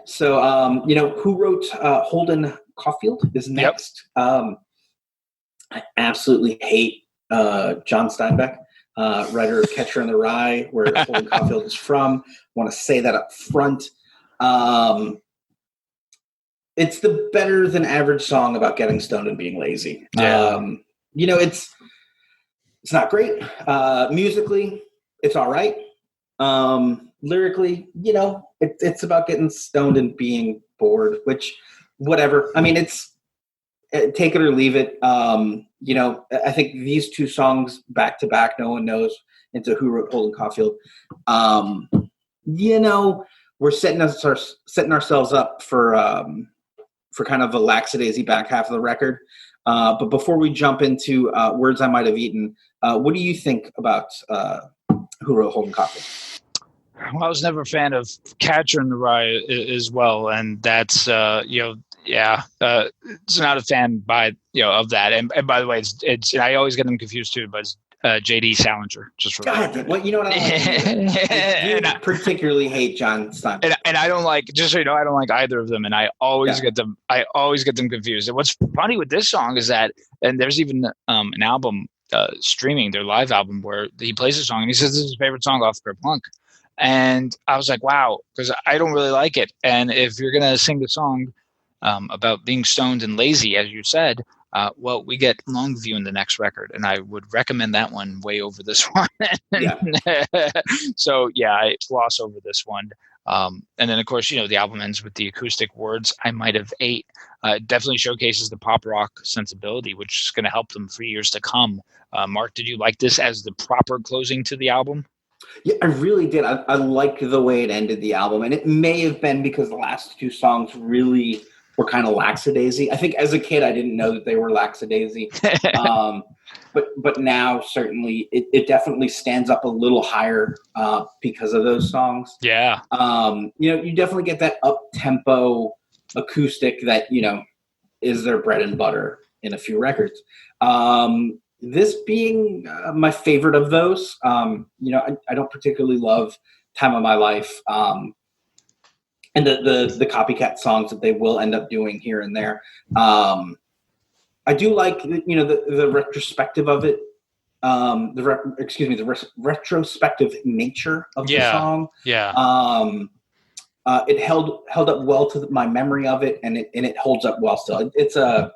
Speaker 2: So, who wrote Holden Caulfield is next. Yep. I absolutely hate John Steinbeck, writer of Catcher in the Rye, where Holden Caulfield is from. I want to say that up front. It's the better than average song about getting stoned and being lazy.
Speaker 1: Yeah.
Speaker 2: It's not great. Musically, it's all right. Lyrically, it's about getting stoned and being bored, which, whatever. I mean, take it or leave it. I think these two songs back to back, No One Knows, into Who Wrote Holden Caulfield. We're setting ourselves up for kind of a lackadaisy back half of the record. But before we jump into Words I Might Have Eaten, what do you think about Who Wrote Holden Caulfield?
Speaker 1: Well, I was never a fan of Catcher in the Rye as well, and that's it's not a fan of that. And by the way, it's and I always get them confused too, but it's J.D. Salinger, just for
Speaker 2: God, well, you know what I like. I particularly hate John Steinbeck.
Speaker 1: And I don't like, just so you know, I don't like either of them, and I always get them confused. And what's funny with this song is that, and there's even an album streaming, their live album, where he plays a song and he says this is his favorite song off Kerplunk. And I was like, wow, because I don't really like it. And if you're gonna sing the song about being stoned and lazy, as you said, well, we get Longview in the next record, and I would recommend that one way over this one. So yeah, I gloss over this one. And then of course, the album ends with the acoustic Words I Might Have Ate. Definitely showcases the pop rock sensibility, which is going to help them for years to come. Mark, did you like this as the proper closing to the album?
Speaker 2: Yeah, I really did. I liked the way it ended the album, and it may have been because the last two songs really were kind of lackadaisy. I think as a kid, I didn't know that they were lackadaisy, but now certainly it definitely stands up a little higher because of those songs.
Speaker 1: Yeah,
Speaker 2: you definitely get that up tempo acoustic that is their bread and butter in a few records. This being my favorite of those, I don't particularly love Time of My Life, and the copycat songs that they will end up doing here and there. I do like, the retrospective of it, the retrospective nature of the song.
Speaker 1: Yeah.
Speaker 2: It held up well to my memory of it, and it holds up well still. It's a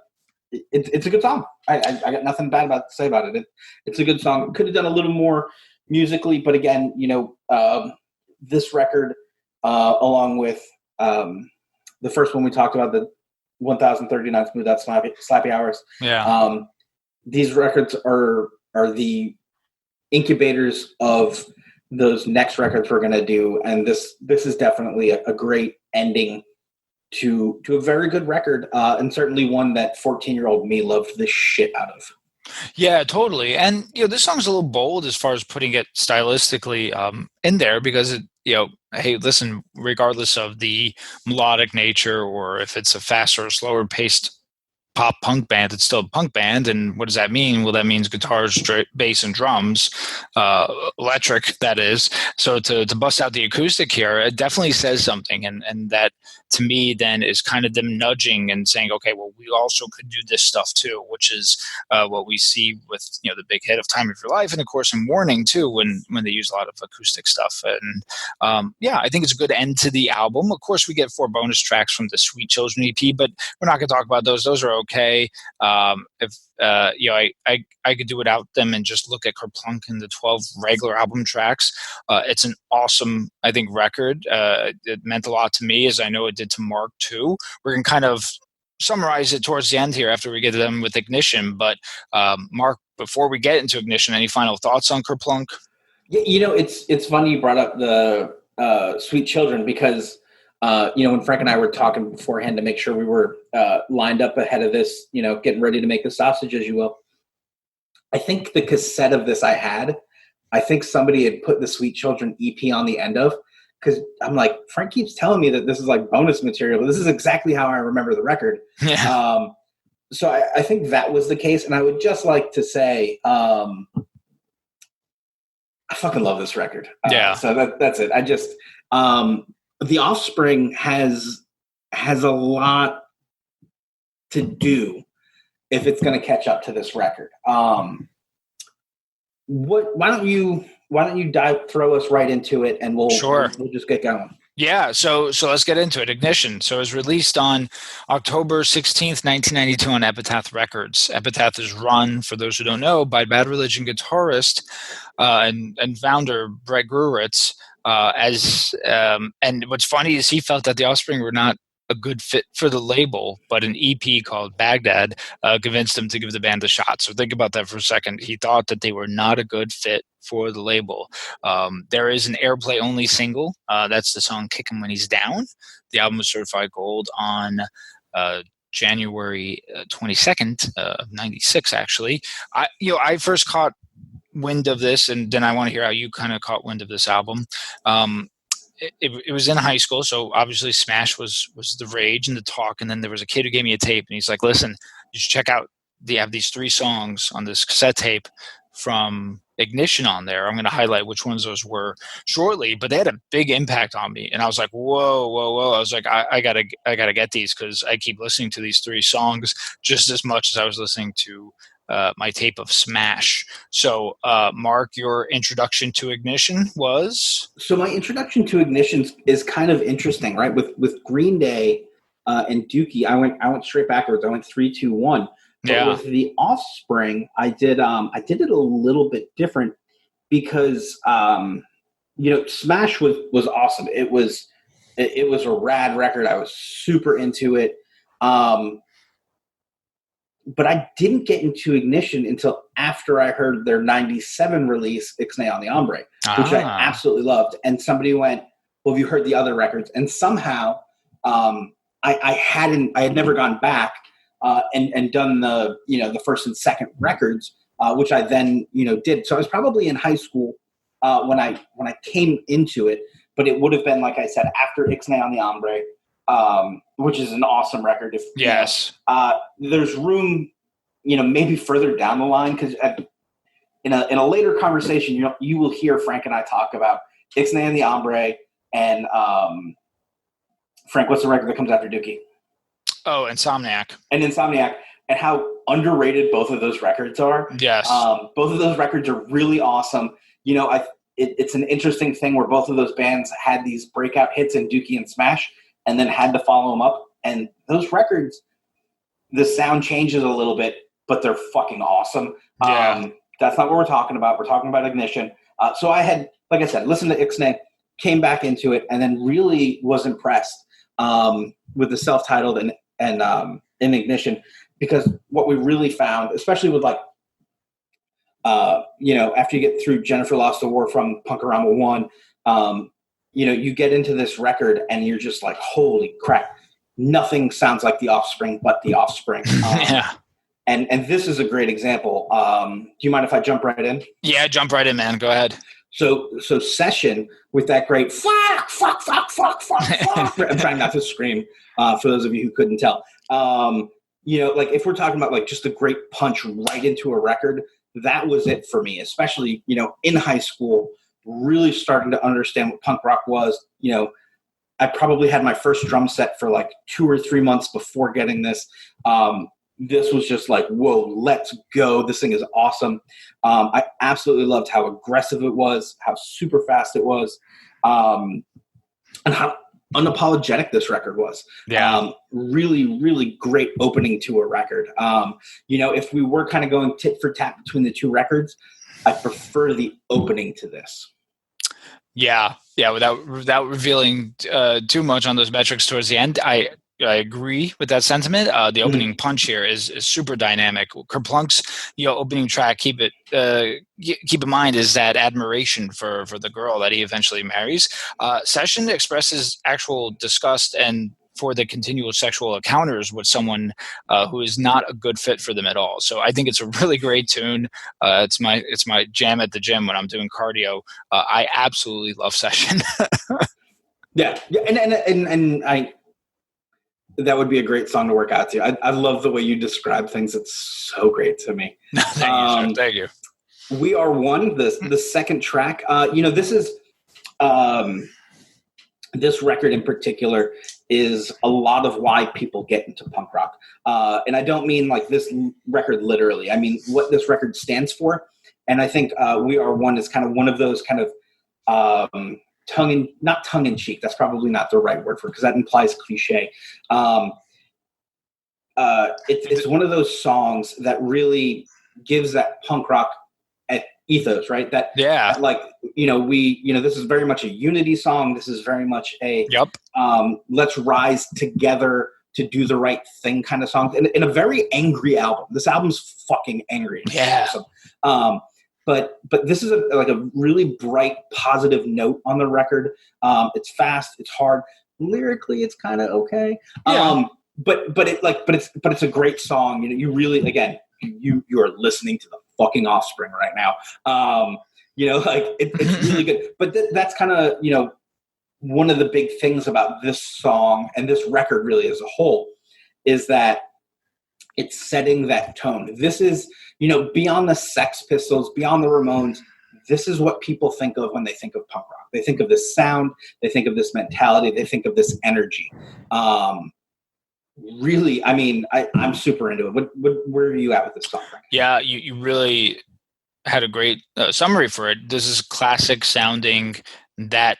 Speaker 2: good song. I got nothing bad to say about it. It's a good song. Could have done a little more musically, but again, this record, along with the first one we talked about, the 1039 Smooth Out Slappy Hours.
Speaker 1: Yeah.
Speaker 2: These records are the incubators of those next records we're going to do, and this is definitely a great ending to a very good record, and certainly one that 14-year-old me loved the shit out of.
Speaker 1: Yeah, totally. And this song's a little bold as far as putting it stylistically in there, because it, hey, listen, regardless of the melodic nature or if it's a faster or slower paced pop punk band, it's still a punk band. And what does that mean? Well, that means guitars, bass, and drums, electric, that is. So to bust out the acoustic here, it definitely says something. And that, to me, then is kind of them nudging and saying, okay, well, we also could do this stuff too, which is what we see with the big hit of Time of Your Life, and of course in Warning too, when they use a lot of acoustic stuff. And I think it's a good end to the album. Of course, we get 4 bonus tracks from the Sweet Children EP, but we're not going to talk about those. Those are okay. If I could do without them and just look at Kerplunk and the 12 regular album tracks. It's an awesome, I think, record. It meant a lot to me, as I know it did to Mark too. We're going to kind of summarize it towards the end here after we get to them with Ignition. But Mark, before we get into Ignition, any final thoughts on Kerplunk?
Speaker 2: Yeah, it's funny you brought up the Sweet Children, because when Frank and I were talking beforehand to make sure we were lined up ahead of this, getting ready to make the sausage, as you will. I think the cassette of this I think somebody had put the Sweet Children EP on the end of, because I'm like, Frank keeps telling me that this is like bonus material, but this is exactly how I remember the record.
Speaker 1: Yeah.
Speaker 2: So I think that was the case. And I would just like to say, I fucking love this record.
Speaker 1: Yeah.
Speaker 2: So that's it. I just, The Offspring has a lot to do if it's going to catch up to this record. Why don't you throw us right into it, and we'll just get going.
Speaker 1: Yeah, so let's get into it. Ignition. So it was released on October 16th, 1992 on Epitaph Records. Epitaph is run, for those who don't know, by Bad Religion guitarist and founder Brett Gurewitz. And what's funny is he felt that the Offspring were not a good fit for the label, but an EP called Baghdad convinced him to give the band a shot. So think about that for a second. He thought that they were not a good fit for the label. There is an airplay only single. That's the song Kick Him When He's Down. The album was certified gold on January 22nd of 96, actually. I first caught wind of this, and then I want to hear how you kind of caught wind of this album. It was in high school, so obviously Smash was the rage and the talk. And then there was a kid who gave me a tape, and he's like, "Listen, you should check out. They have these 3 songs on this cassette tape from Ignition on there. I'm going to highlight which ones those were shortly, but they had a big impact on me." And I was like, "Whoa, whoa, whoa!" I was like, "I gotta get these because I keep listening to these 3 songs just as much as I was listening to." My tape of Smash. So, Mark, your introduction to Ignition was?
Speaker 2: So my introduction to Ignition is kind of interesting, right? With Green Day and Dookie, I went straight backwards. I went 3, 2, 1. But
Speaker 1: Yeah.
Speaker 2: with the Offspring, I did it a little bit different because Smash was awesome. It was a rad record. I was super into it. But I didn't get into Ignition until after I heard their 97 release, Ixnay on the Hombre, which I absolutely loved. And somebody went, "Well, have you heard the other records?" And somehow I had never gone back and done the first and second records, which I then did. So I was probably in high school when I came into it, but it would have been, like I said, after Ixnay on the Hombre. Which is an awesome record. If
Speaker 1: yes,
Speaker 2: there's room, maybe further down the line, because in a later conversation, you will hear Frank and I talk about Ixnay and the Hombre and Frank. What's the record that comes after Dookie?
Speaker 1: Oh, Insomniac.
Speaker 2: And Insomniac, and how underrated both of those records are.
Speaker 1: Yes,
Speaker 2: both of those records are really awesome. It's an interesting thing where both of those bands had these breakout hits in Dookie and Smash, and then had to follow them up. And those records, the sound changes a little bit, but they're fucking awesome.
Speaker 1: Yeah.
Speaker 2: That's not what we're talking about. We're talking about Ignition. So I had, like I said, listened to Ixnay, came back into it, and then really was impressed with the Self-Titled and in Ignition, because what we really found, especially with after you get through Jennifer Lost the War from Punkorama 1, you get into this record and you're just like, holy crap, nothing sounds like the Offspring but the Offspring.
Speaker 1: Yeah.
Speaker 2: And this is a great example. Do you mind if I jump right in?
Speaker 1: Yeah, jump right in, man. Go ahead.
Speaker 2: So Session with that great fuck. I'm trying not to scream for those of you who couldn't tell. If we're talking about just a great punch right into a record, that was it for me, especially, in high school, really starting to understand what punk rock was. I probably had my first drum set for 2 or 3 months before getting this. This was just like, whoa, let's go. This thing is awesome. I absolutely loved how aggressive it was, how super fast it was, and how unapologetic this record was.
Speaker 1: Yeah.
Speaker 2: Really, really great opening to a record. If we were kind of going tit for tat between the 2 records, I prefer the opening to this.
Speaker 1: Yeah. Without revealing too much on those metrics towards the end, I agree with that sentiment. The opening punch here is super dynamic. Kerplunk's opening track, keep in mind, is that admiration for the girl that he eventually marries. Session expresses actual disgust and for the continual sexual encounters with someone who is not a good fit for them at all. So I think it's a really great tune. It's my jam at the gym when I'm doing cardio. I absolutely love Session.
Speaker 2: Yeah, and I. That would be a great song to work out to. I love the way you describe things. It's so great to me.
Speaker 1: Thank you.
Speaker 2: We Are One, the second track. This is this record in particular is a lot of why people get into punk rock. And I don't mean this record literally. I mean what this record stands for. And I think We Are One is kind of one of those kind of not tongue in cheek. That's probably not the right word for it, because that implies cliche. It's one of those songs that really gives that punk rock ethos, right?
Speaker 1: Yeah.
Speaker 2: That like, this is very much a unity song. This is very much a
Speaker 1: Yep.
Speaker 2: let's rise together to do the right thing kind of song. In a very angry album. This album's fucking angry.
Speaker 1: Yeah.
Speaker 2: Awesome. But this is like a really bright, positive note on the record. It's fast, it's hard. Lyrically, it's kind of okay.
Speaker 1: Yeah.
Speaker 2: But it's a great song. You really, again, you are listening to the fucking Offspring right now. It's really good. But that's kind of one of the big things about this song and this record really as a whole is that it's setting that tone. This is, beyond the Sex Pistols, beyond the Ramones, this is what people think of when they think of punk rock. They think of this sound, they think of this mentality, they think of this energy. Really, I mean, I'm super into it. Where are you at with this song, Frank?
Speaker 1: Yeah, you really had a great summary for it. This is classic sounding, that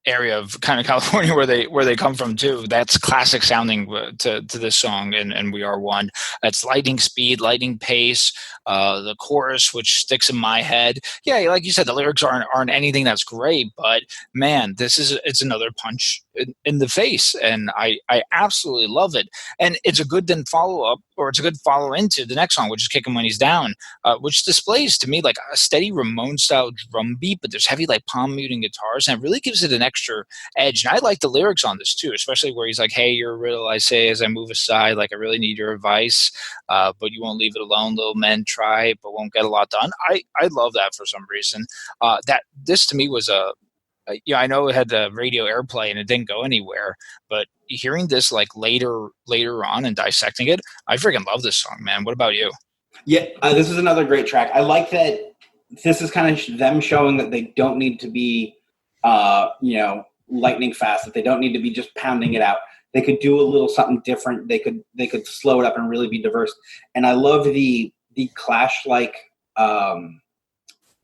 Speaker 1: area of kind of California where they come from too. That's classic sounding to this song, and We Are One. It's lightning speed, lightning pace. The chorus, which sticks in my head. Yeah, like you said, the lyrics aren't anything that's great, but man, it's another punch in the face, and I absolutely love it. And it's a good follow up, or it's a good follow into the next song, which is Kicking When He's Down, which displays to me like a steady Ramon style drum beat, but there's heavy like palm muting guitars, and it really gives it an extra edge. And I like the lyrics on this too, especially where he's like, "Hey, you're a riddle I say as I move aside, like I really need your advice, but you won't leave it alone. Little men try, but won't get a lot done." I love that for some reason. That this to me was I know it had the radio airplay and it didn't go anywhere, but hearing this like later on and dissecting it, I freaking love this song, man. What about you?
Speaker 2: Yeah, this is another great track. I like that this is kind of them showing that they don't need to be, lightning fast, that they don't need to be just pounding it out. They could do a little something different. They could slow it up and really be diverse. And I love the Clash-like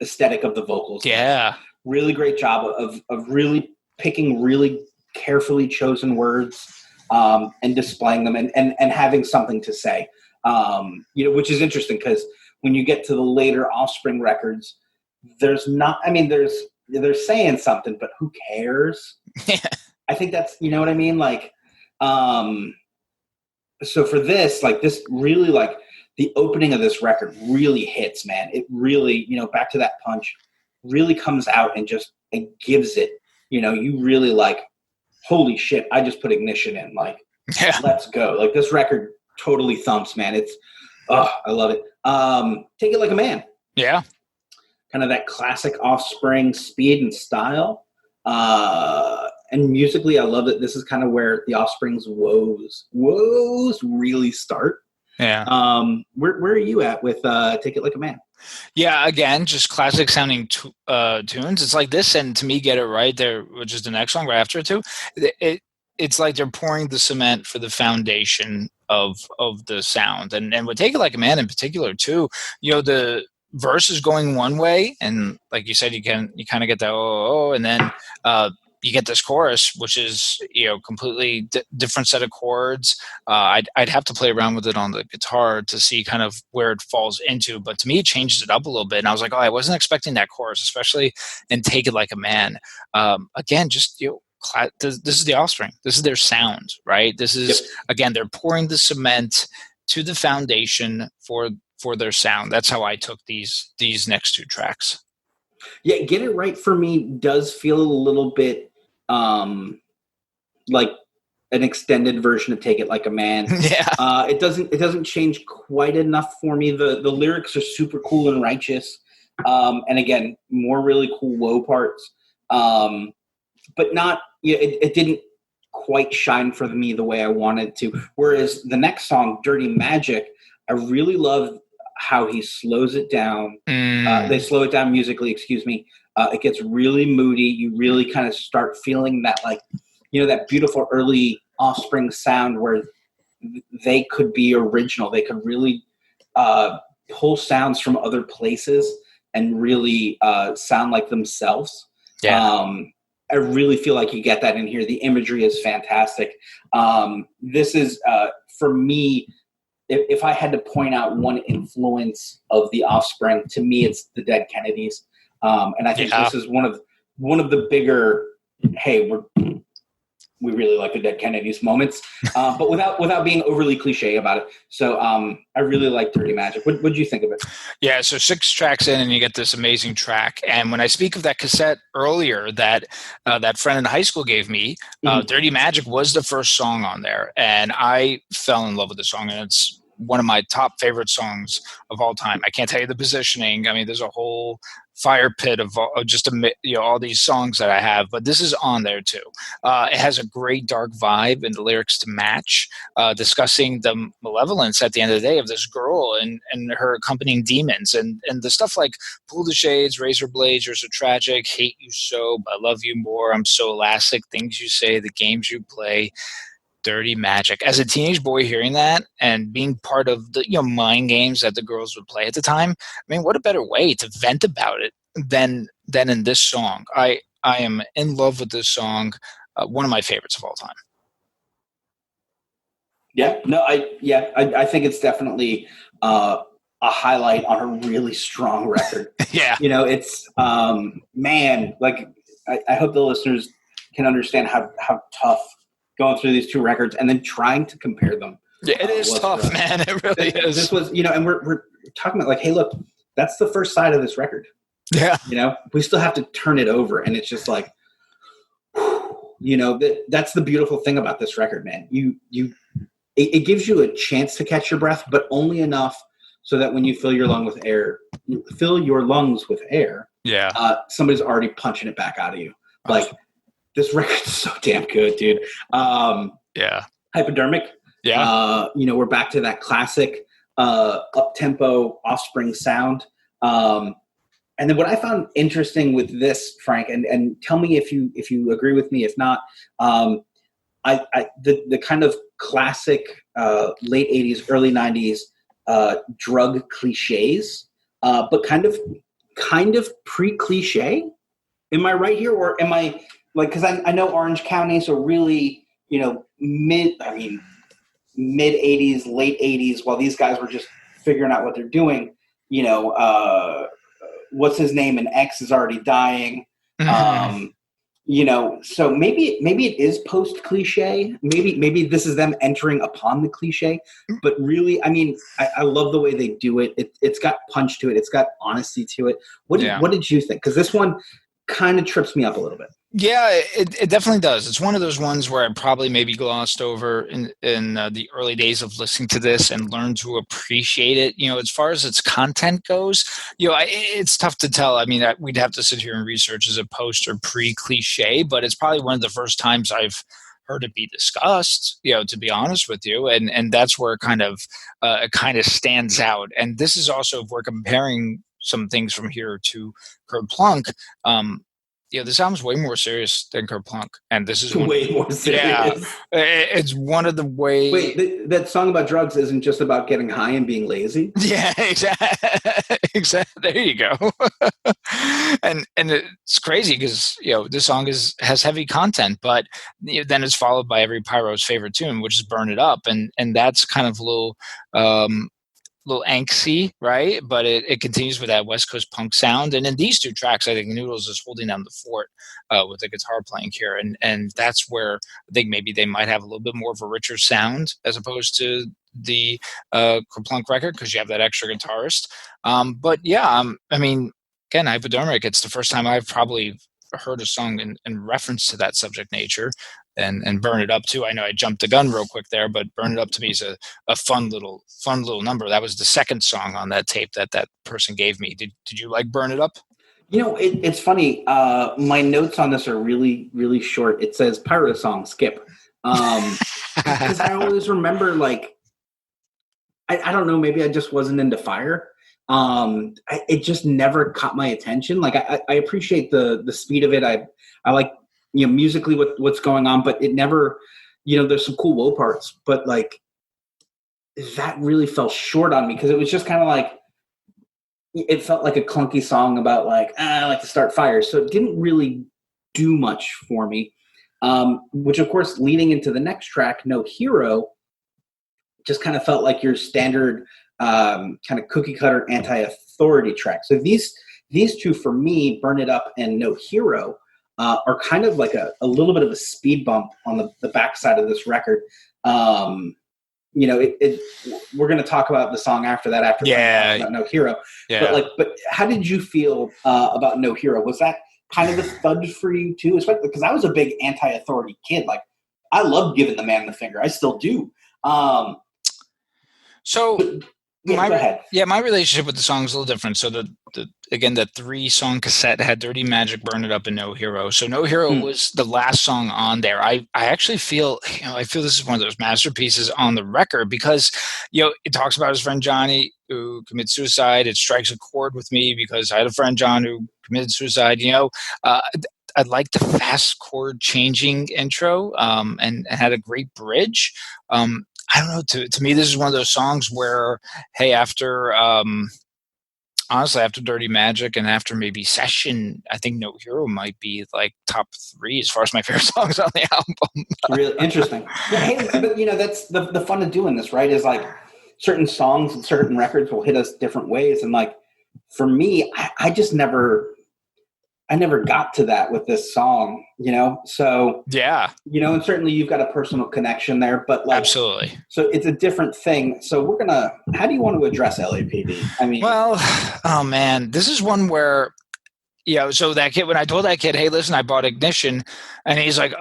Speaker 2: aesthetic of the vocals.
Speaker 1: Yeah.
Speaker 2: Really great job of really picking really carefully chosen words and displaying them and having something to say. Which is interesting because when you get to the later Offspring records, they're saying something, but who cares?
Speaker 1: Yeah.
Speaker 2: I think that's, you know what I mean? Like, so for this, like this really like the opening of this record really hits, man. It really, back to that punch, really comes out and just, it gives it, you really like, holy shit, I just put ignition in, like,
Speaker 1: Yeah.
Speaker 2: Let's go. Like this record totally thumps, man. It's, I love it. Take It Like a Man.
Speaker 1: Yeah.
Speaker 2: Kind of that classic Offspring speed and style. And musically, I love it. This is kind of where the Offspring's woes really start.
Speaker 1: Yeah.
Speaker 2: Where are you at with Take It Like a Man?
Speaker 1: Yeah, again, just classic sounding tunes. It's like this, and to me, Get It Right there, which is the next song right after it too. It's like they're pouring the cement for the foundation of the sound, and with Take It Like a Man in particular too. The verse is going one way, and like you said, you kind of get that and then you get this chorus, which is completely different set of chords. I'd have to play around with it on the guitar to see kind of where it falls into, but to me, it changes it up a little bit. And I was like, I wasn't expecting that chorus, especially in Take It Like a Man. Again, just this is the Offspring. This is their sound, right? This is again, they're pouring the cement to the foundation for their sound. That's how I took these next two tracks.
Speaker 2: Yeah, Get It Right for me does feel a little bit like an extended version of Take It Like a Man.
Speaker 1: Yeah.
Speaker 2: It doesn't change quite enough for me. The lyrics are super cool and righteous. And again, more really cool woe parts. But not, it didn't quite shine for me the way I wanted to. Whereas the next song, Dirty Magic, I really love how he slows it down. They slow it down musically, excuse me. It gets really moody. You really kind of start feeling that, like, that beautiful early Offspring sound where they could be original. They could really pull sounds from other places and really sound like themselves.
Speaker 1: Yeah.
Speaker 2: I really feel like you get that in here. The imagery is fantastic. This is, for me, if I had to point out one influence of the Offspring, to me, it's the Dead Kennedys. And I think this is one of the bigger, hey, we really like the Dead Kennedys moments, but without being overly cliche about it. So I really like Dirty Magic. What did you think of it?
Speaker 1: Yeah, so 6 tracks in, and you get this amazing track. And when I speak of that cassette earlier that that friend in high school gave me, Dirty Magic was the first song on there, and I fell in love with the song, and it's one of my top favorite songs of all time. I can't tell you the positioning. I mean, there's a whole fire pit of just all these songs that I have, but this is on there too. It has a great dark vibe and the lyrics to match, discussing the malevolence at the end of the day of this girl and her accompanying demons and the stuff like pull the shades, razor blades, you're so tragic, hate you so, but I love you more, I'm so elastic, things you say, the games you play. Dirty Magic. As a teenage boy hearing that and being part of the mind games that the girls would play at the time, I mean, what a better way to vent about it than in this song. I am in love with this song, one of my favorites of all time.
Speaker 2: Yeah, no, I think it's definitely a highlight on a really strong record.
Speaker 1: Yeah,
Speaker 2: it's man, like I hope the listeners can understand how tough going through these 2 records and then trying to compare them.
Speaker 1: Yeah, it is tough, man. It really is.
Speaker 2: This was, and we're talking about like, hey, look, that's the first side of this record.
Speaker 1: Yeah.
Speaker 2: We still have to turn it over. And it's just like, that's the beautiful thing about this record, man. It gives you a chance to catch your breath, but only enough so that when you fill your lungs with air,
Speaker 1: yeah,
Speaker 2: somebody's already punching it back out of you. Like, this record's so damn good, dude.
Speaker 1: Yeah.
Speaker 2: Hypodermic.
Speaker 1: Yeah.
Speaker 2: We're back to that classic up-tempo Offspring sound. And then what I found interesting with this, Frank, and tell me if you agree with me. If not, the kind of classic late 80s, early 90s drug cliches, but kind of pre-cliche. Am I right here, or am I like, because I know Orange County, so really, mid 80s, late 80s, while these guys were just figuring out what they're doing, what's his name, and X is already dying. So maybe it is post cliche. Maybe this is them entering upon the cliche, but really, I mean, I love the way they do it. It's got punch to it. It's got honesty to it. What did you think? Because this one kind of trips me up a little bit.
Speaker 1: Yeah, it definitely does. It's one of those ones where I probably maybe glossed over in the early days of listening to this and learned to appreciate it. As far as its content goes, it's tough to tell. I mean, we'd have to sit here and research as a post or pre-cliche, but it's probably one of the first times I've heard it be discussed, to be honest with you. And that's where it kind of stands out. And this is also, if we're comparing some things from here to Kerplunk, this album's way more serious than Kerplunk, and this is
Speaker 2: way more serious.
Speaker 1: Yeah, it's one of the ways.
Speaker 2: Wait, that song about drugs isn't just about getting high and being lazy.
Speaker 1: Yeah, exactly. There you go. and it's crazy because this song has heavy content, but then it's followed by every pyro's favorite tune, which is "Burn It Up," and that's kind of a little angsty, right? But it continues with that West Coast punk sound. And in these 2 tracks, I think Noodles is holding down the fort with the guitar playing here. And that's where I think maybe they might have a little bit more of a richer sound as opposed to the Kerplunk record, because you have that extra guitarist. But yeah, I mean, again, Hypodermic, it's the first time I've probably heard a song in reference to that subject nature. And Burn It Up too. I know I jumped the gun real quick there, but Burn It Up to me is a fun little number. That was the second song on that tape that person gave me. Did you like Burn It Up?
Speaker 2: It's funny. My notes on this are really, really short. It says pirate song, skip. Because I always remember, like, I don't know, maybe I just wasn't into Fire. It just never caught my attention. Like, I appreciate the speed of it. I like, musically what's going on, but it never, there's some cool low parts, but like that really fell short on me because it was just kind of like, it felt like a clunky song about like, I like to start fires. So it didn't really do much for me. Which of course, leading into the next track, No Hero, just kind of felt like your standard kind of cookie cutter anti-authority track. So these two for me, Burn It Up and No Hero, are kind of like a little bit of a speed bump on the backside of this record. We're going to talk about the song after that, about No Hero.
Speaker 1: Yeah.
Speaker 2: But how did you feel about No Hero? Was that kind of a thud for you too? Especially because I was a big anti-authority kid. Like, I loved giving the man the finger. I still do. Go ahead.
Speaker 1: Yeah, my relationship with the song is a little different. So the 3-song cassette had Dirty Magic, Burn It Up, and No Hero. So No Hero was the last song on there. I actually feel, this is one of those masterpieces on the record because, it talks about his friend Johnny who committed suicide. It strikes a chord with me because I had a friend John who committed suicide. I like the fast chord changing intro and had a great bridge. I don't know. To me, this is one of those songs where, hey, after Dirty Magic and after maybe Session, I think No Hero might be like top 3 as far as my favorite songs on the album.
Speaker 2: Really interesting. Yeah, hey, but that's the fun of doing this, right? Is like certain songs and certain records will hit us different ways, and like for me, I just never got to that with this song, So
Speaker 1: yeah,
Speaker 2: and certainly you've got a personal connection there, but like
Speaker 1: absolutely.
Speaker 2: So it's a different thing. So how do you want to address LAPD? I mean,
Speaker 1: well, oh man, this is one where, so that kid, when I told that kid, hey, listen, I bought Ignition, and he's like,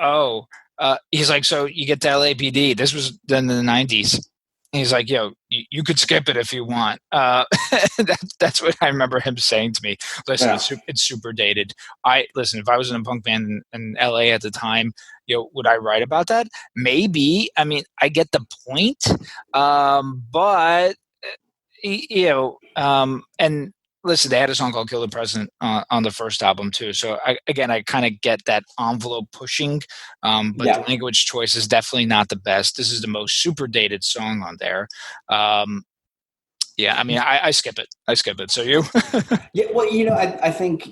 Speaker 1: he's like, so you get the LAPD. This was then in the 90s. He's like, you could skip it if you want. That's what I remember him saying to me. Listen, it's super dated. If I was in a punk band in LA at the time, would I write about that? Maybe. I mean, I get the point. But, and listen, they had a song called Kill the President on the first album too. So I kind of get that envelope pushing, but the language choice is definitely not the best. This is the most super dated song on there. I mean, I skip it. So you?
Speaker 2: Yeah, well, I think,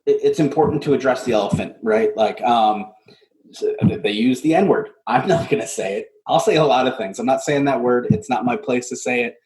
Speaker 2: it's important to address the elephant, right? Like, they use the N-word. I'm not going to say it. I'll say a lot of things. I'm not saying that word. It's not my place to say it.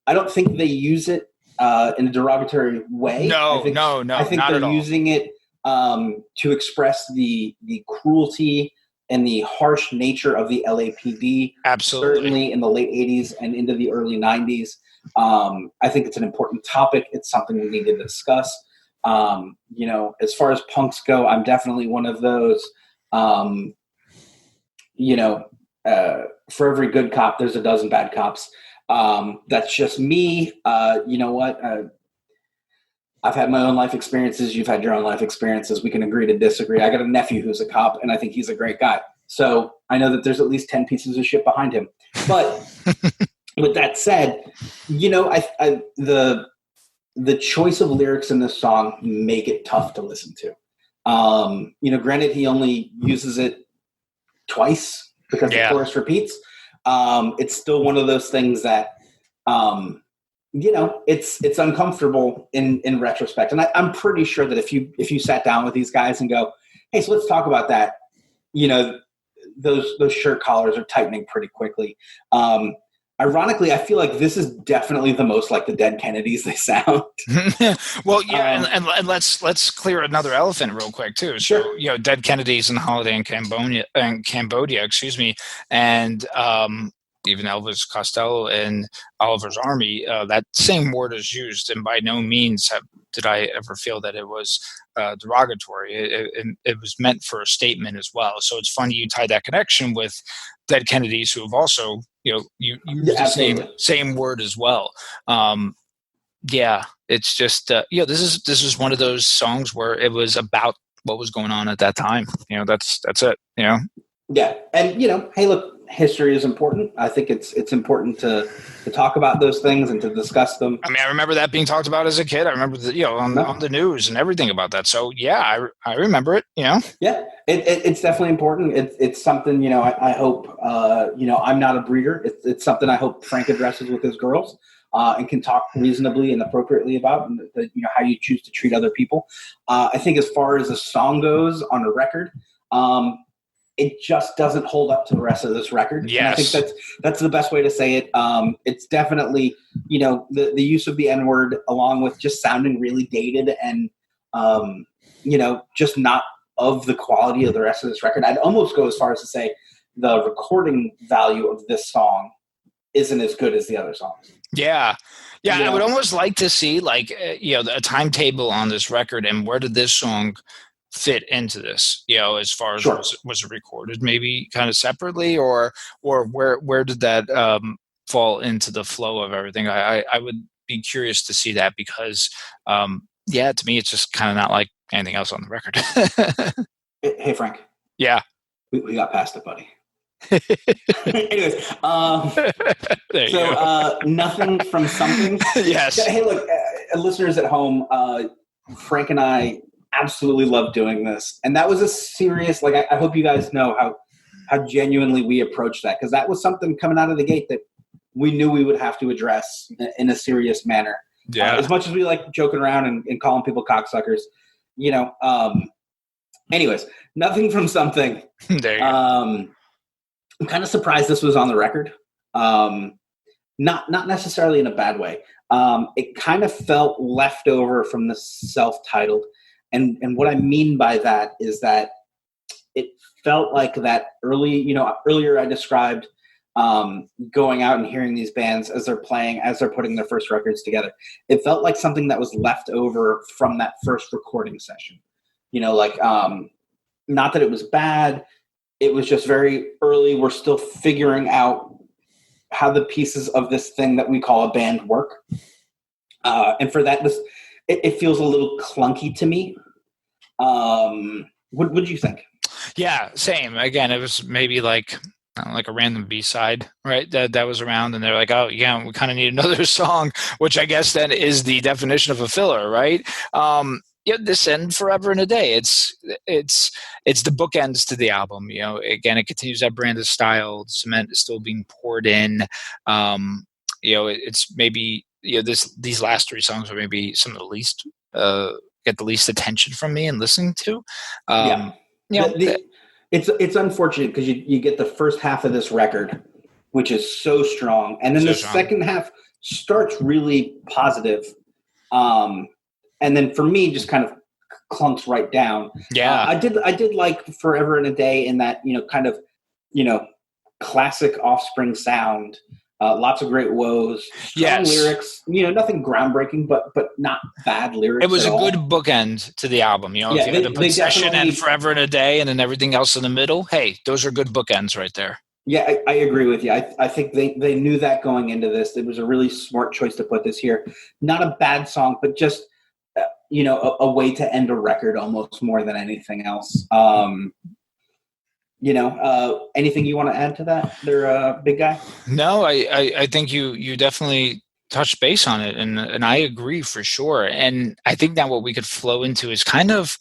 Speaker 2: I don't think they use it in a derogatory way.
Speaker 1: No,
Speaker 2: I think
Speaker 1: not
Speaker 2: they're
Speaker 1: at all.
Speaker 2: using it to express the cruelty and the harsh nature of the LAPD.
Speaker 1: Absolutely.
Speaker 2: Certainly in the late 80s and into the early 90s. I think it's an important topic. It's something we need to discuss. As far as punks go, I'm definitely one of those. For every good cop, there's a dozen bad cops. That's just me. You know what? I've had my own life experiences. You've had your own life experiences. We can agree to disagree. I got a nephew who's a cop, and I think he's a great guy. So I know that there's at least 10 pieces of shit behind him. But with that said, the choice of lyrics in this song make it tough to listen to. Granted, he only uses it twice because the chorus repeats. It's still one of those things that, it's uncomfortable in retrospect. And I'm pretty sure that if you sat down with these guys and go, hey, so let's talk about that, those shirt collars are tightening pretty quickly. Ironically, I feel like this is definitely the most like the Dead Kennedys they sound.
Speaker 1: Well, yeah, and let's clear another elephant real quick too. So,
Speaker 2: sure.
Speaker 1: Dead Kennedys and Holiday in Cambodia, excuse me, and even Elvis Costello and Oliver's Army. That same word is used, and by no means did I ever feel that it was derogatory. It was meant for a statement as well. So it's funny you tie that connection with Dead Kennedys, who have also you use the same word as well. It's just this is one of those songs where it was about what was going on at that time. That's it.
Speaker 2: Yeah, and hey, look, history is important. I think it's important to talk about those things and to discuss them.
Speaker 1: I mean, I remember that being talked about as a kid. I remember on the news and everything about that. So yeah, I remember it. Yeah,
Speaker 2: it's definitely important. It's something I hope I'm not a breeder. It's something I hope Frank addresses with his girls and can talk reasonably and appropriately about, and how you choose to treat other people. I think as far as a song goes on a record. it just doesn't hold up to the rest of this record.
Speaker 1: Yes.
Speaker 2: And I think that's the best way to say it. It's definitely, the use of the N-word, along with just sounding really dated and, just not of the quality of the rest of this record. I'd almost go as far as to say the recording value of this song isn't as good as the other songs.
Speaker 1: Yeah. I would almost like to see a timetable on this record, and where did this song fit into this, as far as
Speaker 2: Sure.
Speaker 1: was it recorded maybe kind of separately, or where did that fall into the flow of everything? I would be curious to see that, because to me it's just kind of not like anything else on the record.
Speaker 2: Hey Frank.
Speaker 1: Yeah.
Speaker 2: We got past it, buddy. Anyways, Nothing from Something.
Speaker 1: Yes.
Speaker 2: Hey, look, listeners at home, Frank and I absolutely love doing this, and that was a serious. I hope you guys know how genuinely we approached that, because that was something coming out of the gate that we knew we would have to address in a serious manner.
Speaker 1: Yeah.
Speaker 2: As much as we like joking around and calling people cocksuckers, Anyways, Nothing from Something.
Speaker 1: There you go.
Speaker 2: I'm kind of surprised this was on the record. Not necessarily in a bad way. It kind of felt left over from the Self-Titled. And what I mean by that is that it felt like that earlier I described going out and hearing these bands as they're putting their first records together. It felt like something that was left over from that first recording session. Not that it was bad. It was just very early. We're still figuring out how the pieces of this thing that we call a band work. And for that, it feels a little clunky to me. What did you think?
Speaker 1: Yeah, same. Again, it was maybe like a random B-side, right? That was around, and they're like, oh yeah, we kind of need another song, which I guess then is the definition of a filler, right? This and Forever and a Day. It's the bookends to the album. Again, it continues that brand of style. The cement is still being poured in. It's maybe these last three songs are maybe some of the least get the least attention from me and listening to.
Speaker 2: It's unfortunate because you get the first half of this record, which is so strong, and then the second half starts really positive. And then for me, just kind of clunks right down.
Speaker 1: Yeah,
Speaker 2: I did like Forever and a Day in that kind of classic Offspring sound. Lots of great woes, strong lyrics. Nothing groundbreaking, but not bad lyrics.
Speaker 1: It was a good bookend to the album. If you had to put Session and Forever and a Day, and then everything else in the middle. Hey, those are good bookends right there. Yeah,
Speaker 2: I agree with you. I think they knew that going into this. It was a really smart choice to put this here. Not a bad song, but just a way to end a record almost more than anything else. Anything you want to add to that there, big guy?
Speaker 1: No, I think you definitely touched base on it, and I agree for sure. And I think that what we could flow into is kind of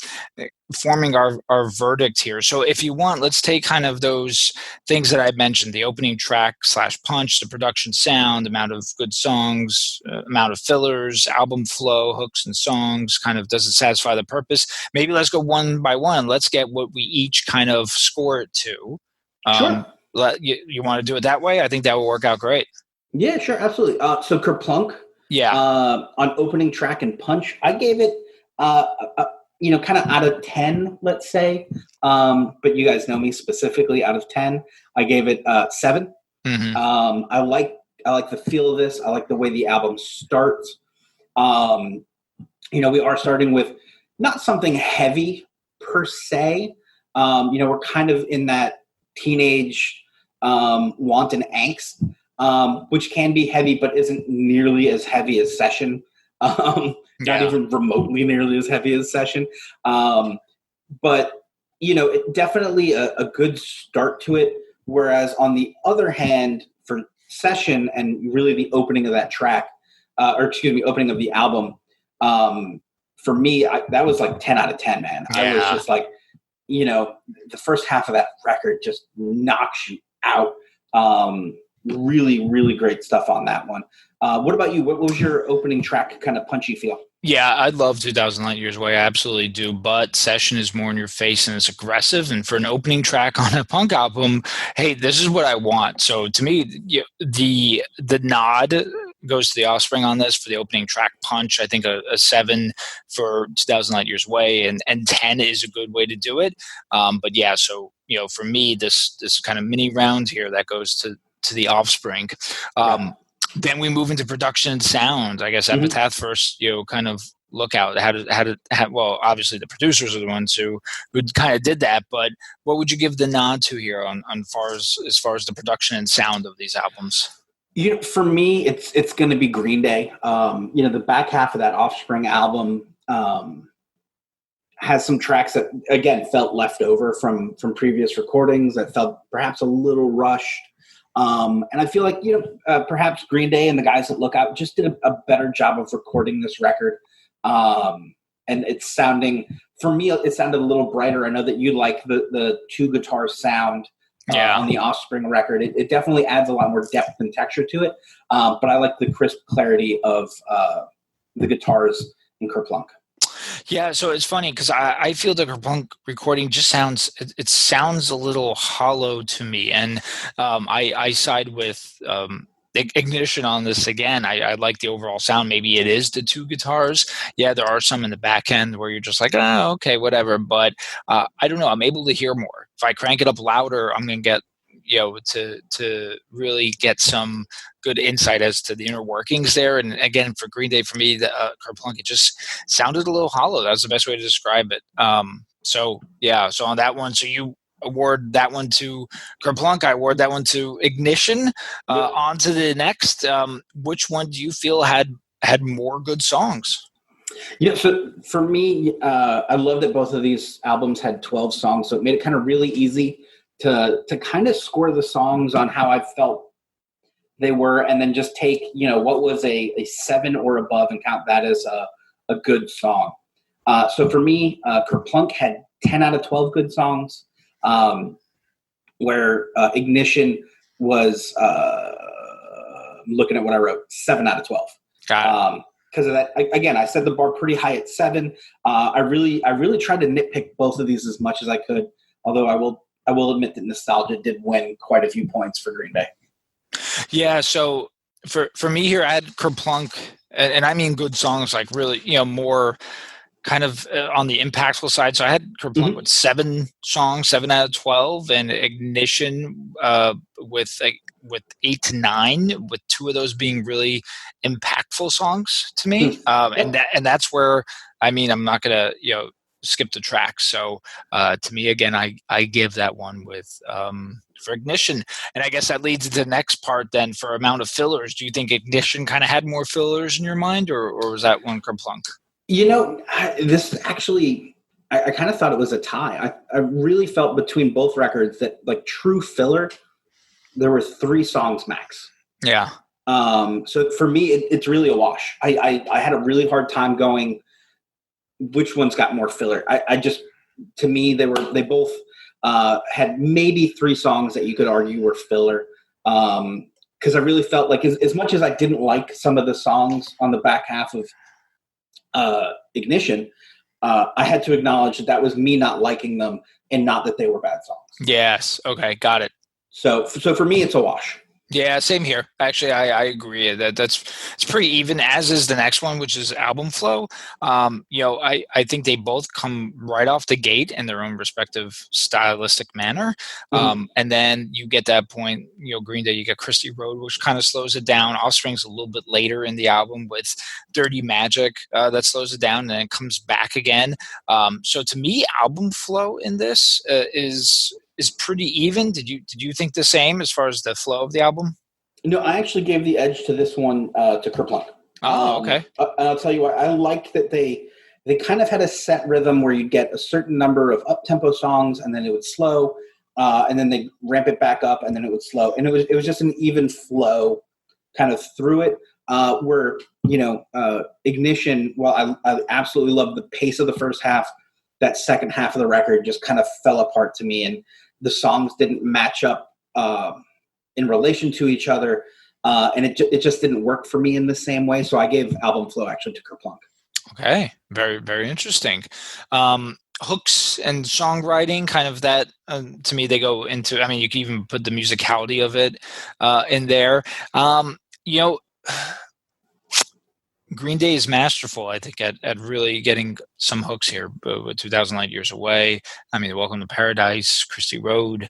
Speaker 1: forming our verdict here. So if you want, let's take kind of those things that I mentioned: the opening track / punch, the production sound, amount of good songs, amount of fillers, album flow, hooks and songs. Kind of, does it satisfy the purpose? Maybe let's go one by one. Let's get what we each kind of score it to.
Speaker 2: Sure.
Speaker 1: You want to do it that way? I think that will work out great.
Speaker 2: Yeah, sure, absolutely. So Kerplunk, on opening track and punch, I gave it, kind of out of 10, let's say. But you guys know me specifically. Out of 10, I gave it 7.
Speaker 1: Mm-hmm.
Speaker 2: I like the feel of this. I like the way the album starts. We are starting with not something heavy per se. We're kind of in that teenage want and angst. Which can be heavy, but isn't nearly as heavy as Session. Not even remotely nearly as heavy as Session. But it definitely a good start to it. Whereas on the other hand, for Session and really the opening of that track, opening of the album, for me, that was like 10 out of 10, man. Yeah. I was just like, the first half of that record just knocks you out. really, really great stuff on that one. What about you? What was your opening track kind of punchy feel?
Speaker 1: Yeah, I love 2000 Light Years Away. I absolutely do. But Session is more in your face and it's aggressive. And for an opening track on a punk album, hey, this is what I want. So to me, the nod goes to the Offspring on this for the opening track punch. I think a 7 for 2000 Light Years Away and 10 is a good way to do it. But yeah, so for me, this kind of mini round here that goes to the Offspring.
Speaker 2: Right.
Speaker 1: Then we move into production and sound. I guess
Speaker 2: Mm-hmm.
Speaker 1: Epitaph first, kind of look out well, obviously the producers are the ones who kind of did that, but what would you give the nod to here on as far as the production and sound of these albums?
Speaker 2: For me, it's going to be Green Day. The back half of that Offspring album has some tracks that again felt left over from previous recordings that felt perhaps a little rushed. And I feel like, perhaps Green Day and the guys that Look Out just did a better job of recording this record. And it's sounding, for me, it sounded a little brighter. I know that you like the two guitar sound on the Offspring record. It definitely adds a lot more depth and texture to it. But I like the crisp clarity of the guitars in Kerplunk.
Speaker 1: Yeah, so it's funny because I feel the Kerplunk recording just it sounds a little hollow to me, and I side with Ignition on this again. I like the overall sound. Maybe it is the two guitars. Yeah, there are some in the back end where you're just like, oh, okay, whatever. But I don't know. I'm able to hear more. If I crank it up louder, I'm going to get to really get some good insight as to the inner workings there. And again, for Green Day, for me, the Kerplunk, it just sounded a little hollow. That was the best way to describe it. So on that one, so you award that one to Kerplunk, I award that one to Ignition. On to the next. Which one do you feel had more good songs?
Speaker 2: So for me, I love that both of these albums had 12 songs, so it made it kind of really easy to kind of score the songs on how I felt they were, and then just take what was a 7 or above and count that as a good song. So for me, Kerplunk had 10 out of 12 good songs, where Ignition was looking at what I wrote, 7 out of 12. Because of that, again, I set the bar pretty high at 7. I really tried to nitpick both of these as much as I could, although I will admit that nostalgia did win quite a few points for Green Day.
Speaker 1: Yeah, so for me here, I had Kerplunk, and I mean good songs, like really, more kind of on the impactful side. So I had Kerplunk with 7 songs, 7 out of 12, and Ignition with 8 to 9, with 2 of those being really impactful songs to me. And that's where, I mean, I'm not gonna skip the track. So to me, again, I give that one with for Ignition. And I guess that leads to the next part then, for amount of fillers. Do you think Ignition kind of had more fillers in your mind, or was that one Kerplunk?
Speaker 2: This actually, I kind of thought it was a tie. I really felt between both records that, like, true filler, there were 3 songs max.
Speaker 1: Yeah.
Speaker 2: So for me, it's really a wash. I had a really hard time going which one's got more filler. I just, to me, they both had maybe 3 songs that you could argue were filler. Because I really felt like, as much as I didn't like some of the songs on the back half of Ignition, I had to acknowledge that was me not liking them, and not that they were bad songs.
Speaker 1: Yes. Okay. Got it.
Speaker 2: So for me, it's a wash.
Speaker 1: Yeah, same here. Actually, I agree that it's pretty even, as is the next one, which is album flow. I think they both come right off the gate in their own respective stylistic manner. And then you get that point, Green Day, you get Christy Road, which kind of slows it down. Offspring's a little bit later in the album with Dirty Magic that slows it down, and then it comes back again. So to me, album flow in this is pretty even. Did you think the same as far as the flow of the album?
Speaker 2: No, I actually gave the edge to this one to Kerplunk.
Speaker 1: Oh, okay.
Speaker 2: And I'll tell you what, I liked that they kind of had a set rhythm where you'd get a certain number of up-tempo songs, and then it would slow, and then they ramp it back up, and then it would slow. And it was just an even flow kind of through it, where, Ignition, while I absolutely love the pace of the first half, that second half of the record just kind of fell apart to me, and the songs didn't match up in relation to each other. And it just didn't work for me in the same way. So I gave album flow actually to Kerplunk.
Speaker 1: Okay, very, very interesting. Hooks and songwriting, kind of that, to me, they go into, I mean, you can even put the musicality of it in there. You know, Green Day is masterful, I think, at really getting some hooks here. With 2000 Light Years Away, I mean, Welcome to Paradise, Christy Road,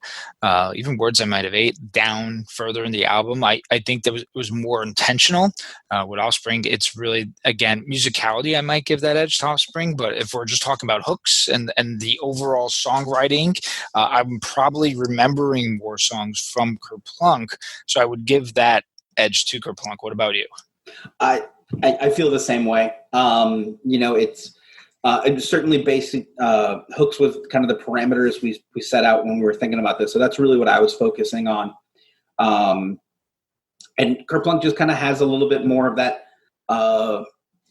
Speaker 1: even Words I Might Have Ate, down further in the album. I think it was more intentional. With Offspring, it's really, again, musicality, I might give that edge to Offspring. But if we're just talking about hooks and the overall songwriting, I'm probably remembering more songs from Kerplunk. So I would give that edge to Kerplunk. What about you?
Speaker 2: I feel the same way. It's certainly basic hooks with kind of the parameters we set out when we were thinking about this. So that's really what I was focusing on. And Kerplunk just kind of has a little bit more of that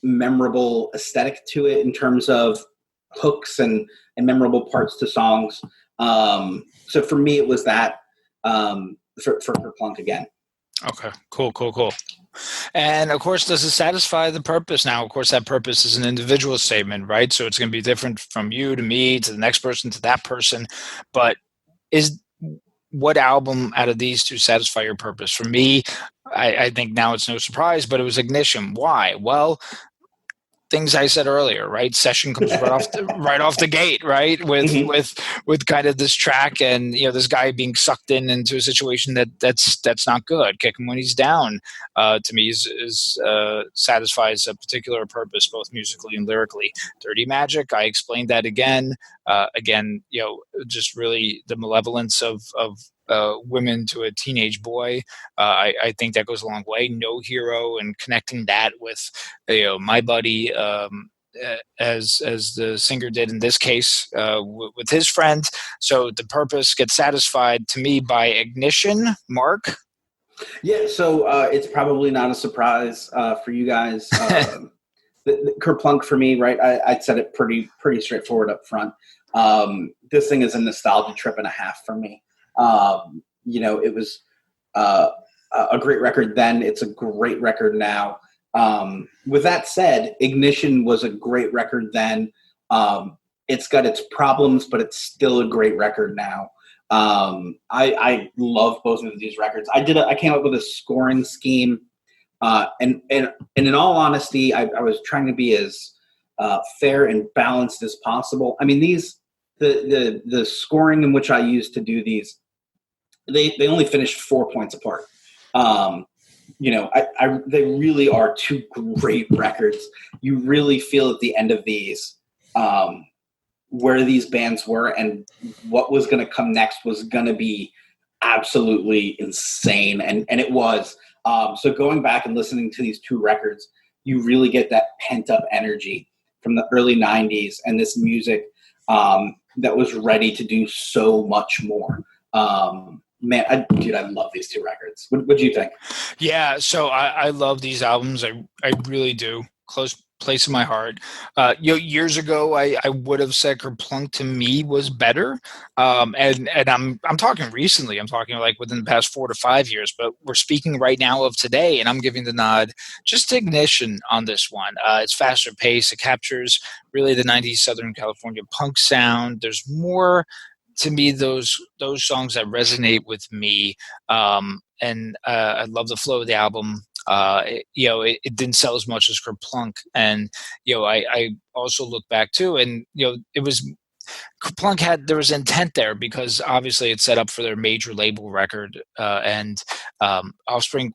Speaker 2: memorable aesthetic to it in terms of hooks and memorable parts to songs. So for me, it was that for Kerplunk again.
Speaker 1: Okay, cool. And of course, does it satisfy the purpose? Now, of course, that purpose is an individual statement, right? So it's going to be different from you to me to the next person to that person. But what album out of these two satisfy your purpose? For me, I think now it's no surprise, but it was Ignition. Why? Well, things I said earlier, right? Session comes right off the gate, right? With kind of this track, and this guy being sucked into a situation that's not good. Kick him when he's down. To me, is satisfies a particular purpose, both musically and lyrically. Dirty Magic, I explained that again. Just really the malevolence of women to a teenage boy. I think that goes a long way. No Hero, and connecting that with My Buddy, as the singer did in this case with his friend. So the purpose gets satisfied to me by Ignition. Mark?
Speaker 2: Yeah, so it's probably not a surprise for you guys. The Kerplunk for me, right? I said it pretty straightforward up front. This thing is a nostalgia trip and a half for me. It was a great record then. It's a great record now. With that said, Ignition was a great record then. It's got its problems, but it's still a great record now. I love both of these records. I came up with a scoring scheme, and in all honesty, I was trying to be as fair and balanced as possible. I mean, the scoring in which I used to do these, they only finished 4 points apart. They really are two great records. You really feel at the end of these where these bands were, and what was going to come next was going to be absolutely insane, and it was. So going back and listening to these two records, you really get that pent-up energy from the early 90s and this music that was ready to do so much more. Man, I love these two records. What do you think?
Speaker 1: Yeah, so I love these albums. I really do. Close place in my heart. Years ago, I would have said Kerplunk to me was better. And I'm talking recently. I'm talking like within the past 4 to 5 years. But we're speaking right now of today, and I'm giving the nod just to Ignition on this one. It's faster pace. It captures really the '90s Southern California punk sound. There's more to me, those songs that resonate with me, and I love the flow of the album. It didn't sell as much as Kerplunk, and I also look back too, and it was Kerplunk there was intent there because obviously it's set up for their major label record, and Offspring.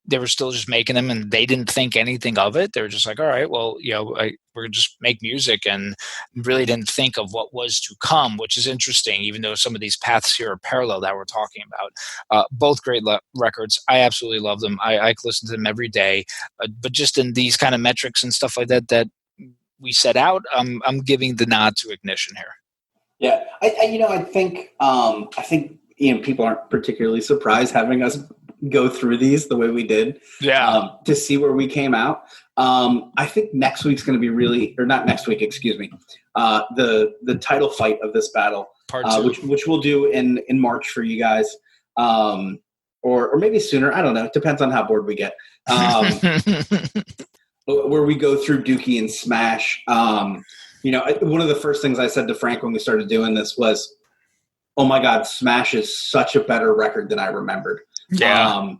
Speaker 1: They were still just making them, and they didn't think anything of it. They were just like, all right, well, we're gonna just make music, and really didn't think of what was to come, which is interesting, even though some of these paths here are parallel that we're talking about. Both great records. I absolutely love them. I listen to them every day, but just in these kind of metrics and stuff like that we set out, I'm giving the nod to Ignition here.
Speaker 2: Yeah, I think people aren't particularly surprised having us go through these the way we did.
Speaker 1: Yeah.
Speaker 2: To see where we came out. I think next week's going to be or not next week, excuse me. The title fight of this battle,
Speaker 1: Part 2.
Speaker 2: which we'll do in March for you guys. or maybe sooner. I don't know. It depends on how bored we get. Where we go through Dookie and Smash. One of the first things I said to Frank when we started doing this was, oh my God, Smash is such a better record than I remembered.
Speaker 1: Yeah.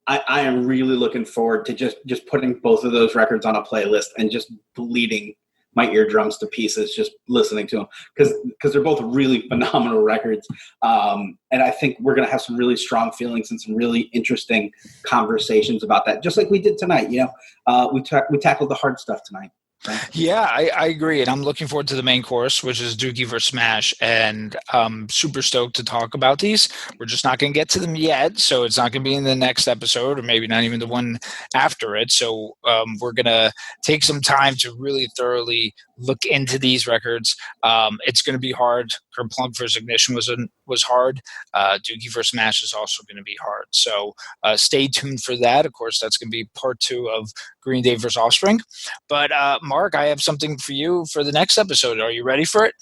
Speaker 2: I am really looking forward to just putting both of those records on a playlist and just bleeding my eardrums to pieces just listening to them because they're both really phenomenal records. And I think we're going to have some really strong feelings and some really interesting conversations about that, just like we did tonight. We tackled the hard stuff tonight. Right?
Speaker 1: Yeah, I agree. And I'm looking forward to the main course, which is Dookie versus Smash. And I'm super stoked to talk about these. We're just not going to get to them yet. So it's not going to be in the next episode or maybe not even the one after it. So we're going to take some time to really thoroughly look into these records. It's going to be hard. Kerplunk versus Ignition was hard. Dookie versus Smash is also going to be hard. So stay tuned for that. Of course, that's going to be part 2 of Green Day versus Offspring. But Mark, I have something for you for the next episode. Are you ready for it?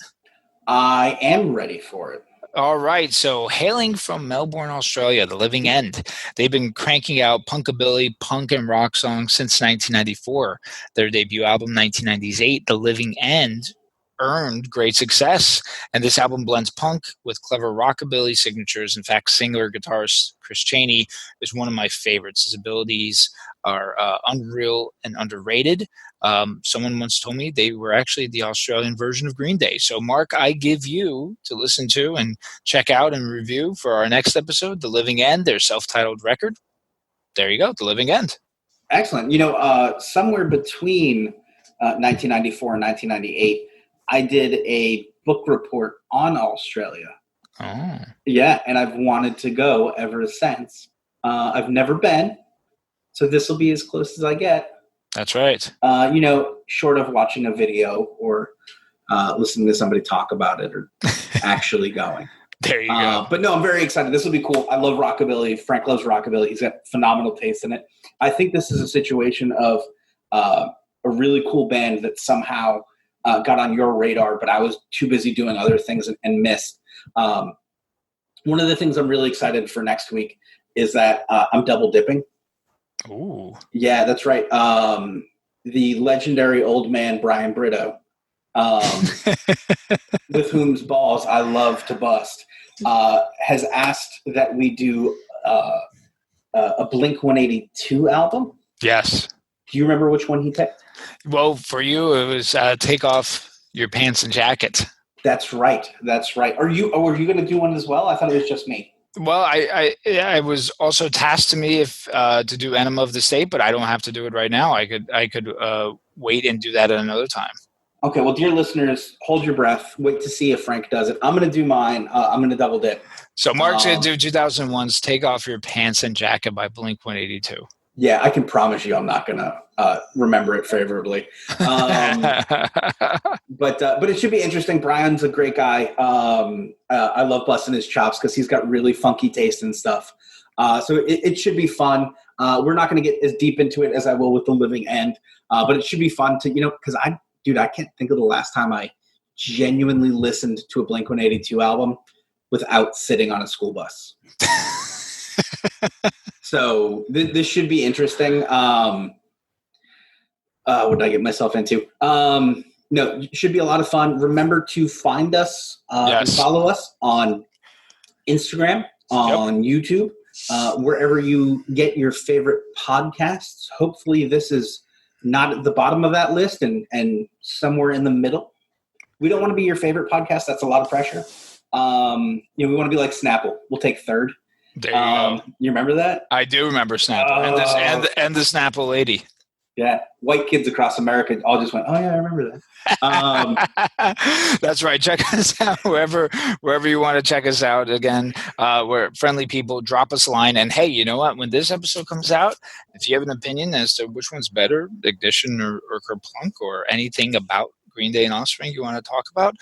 Speaker 2: I am ready for it.
Speaker 1: All right. So hailing from Melbourne, Australia, The Living End. They've been cranking out punkabilly, punk, and rock songs since 1994. Their debut album, 1998, The Living End, earned great success. And this album blends punk with clever rockabilly signatures. In fact, singer guitarist Chris Chaney is one of my favorites. His abilities are unreal and underrated. Someone once told me they were actually the Australian version of Green Day. So, Mark, I give you to listen to and check out and review for our next episode, The Living End, their self-titled record. There you go, The Living End.
Speaker 2: Excellent. Somewhere between 1994 and 1998, I did a book report on Australia.
Speaker 1: Oh.
Speaker 2: Yeah, and I've wanted to go ever since. I've never been, so this will be as close as I get.
Speaker 1: That's right.
Speaker 2: Short of watching a video or listening to somebody talk about it or actually going.
Speaker 1: There you go.
Speaker 2: But no, I'm very excited. This will be cool. I love rockabilly. Frank loves rockabilly. He's got phenomenal taste in it. I think this is a situation of a really cool band that somehow got on your radar, but I was too busy doing other things and missed. One of the things I'm really excited for next week is that I'm double dipping.
Speaker 1: Ooh.
Speaker 2: Yeah, that's right. The legendary old man, Brian Brito, with whom's balls I love to bust, has asked that we do a Blink-182 album.
Speaker 1: Yes.
Speaker 2: Do you remember which one he picked?
Speaker 1: Well, for you, it was Take Off Your Pants and Jacket.
Speaker 2: That's right. Were you going to do one as well? I thought it was just me.
Speaker 1: Well, I was also tasked to me to do Enema of the State, but I don't have to do it right now. I could wait and do that at another time.
Speaker 2: Okay, well, dear listeners, hold your breath. Wait to see if Frank does it. I'm going to do mine. I'm going to double dip.
Speaker 1: So Mark's going to do 2001's Take Off Your Pants and Jacket by Blink-182.
Speaker 2: Yeah, I can promise you I'm not going to remember it favorably. But it should be interesting. Brian's a great guy. I love busting his chops because he's got really funky taste and stuff. So it should be fun. We're not going to get as deep into it as I will with The Living End. But it should be fun to, because I can't think of the last time I genuinely listened to a Blink-182 album without sitting on a school bus. So this should be interesting. What did I get myself into? No, it should be a lot of fun. Remember to find us and follow us on Instagram, on YouTube, wherever you get your favorite podcasts. Hopefully this is not at the bottom of that list and somewhere in the middle. We don't want to be your favorite podcast. That's a lot of pressure. We want to be like Snapple. We'll take third.
Speaker 1: There you go.
Speaker 2: You remember that?
Speaker 1: I do remember Snapple and the Snapple lady.
Speaker 2: Yeah, white kids across America all just went, "Oh yeah, I remember that."
Speaker 1: That's right. Check us out wherever you want to check us out. Again, we're friendly people. Drop us a line, and hey, you know what? When this episode comes out, if you have an opinion as to which one's better, Ignition or Kerplunk, or anything about Green Day and Offspring you want to talk about,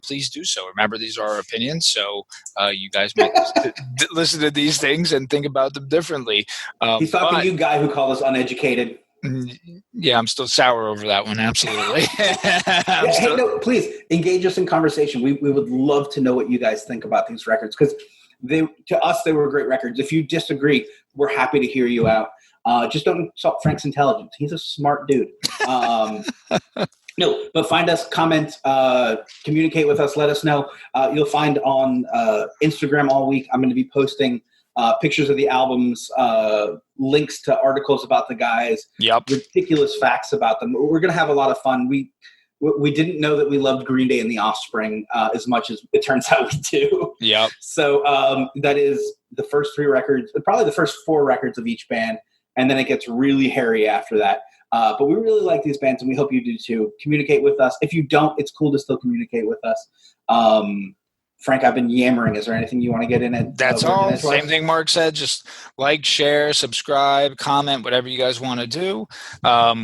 Speaker 1: please do so. Remember, these are our opinions, so you guys might listen to these things and think about them differently.
Speaker 2: He's talking to you, guy who called us uneducated.
Speaker 1: Yeah, I'm still sour over that one. Absolutely.
Speaker 2: Hey, no, please engage us in conversation. We would love to know what you guys think about these records because To us, they were great records. If you disagree, we're happy to hear you out. Just don't insult Frank's intelligence. He's a smart dude. No, but find us, comment, communicate with us, let us know. You'll find on Instagram all week, I'm going to be posting pictures of the albums, links to articles about the guys, ridiculous facts about them. We're going to have a lot of fun. We didn't know that we loved Green Day and the Offspring as much as it turns out we do.
Speaker 1: Yep.
Speaker 2: So that is the first 3 records, probably the first 4 records of each band, and then it gets really hairy after that. But we really like these bands, and we hope you do too. Communicate with us. If you don't, it's cool to still communicate with us. Frank, I've been yammering. Is there anything you want to get in it?
Speaker 1: That's all. Same thing Mark said. Just like, share, subscribe, comment, whatever you guys want to do.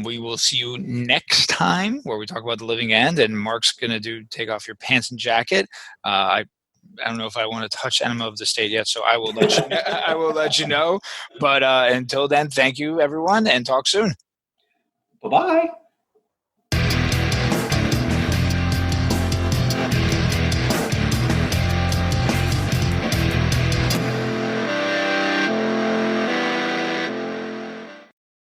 Speaker 1: We will see you next time where we talk about The Living End, and Mark's going to take off your pants and jacket. I don't know if I want to touch Enema of the State yet, so I will let you know. I will let you know. But until then, thank you, everyone, and talk soon.
Speaker 2: Bye-bye.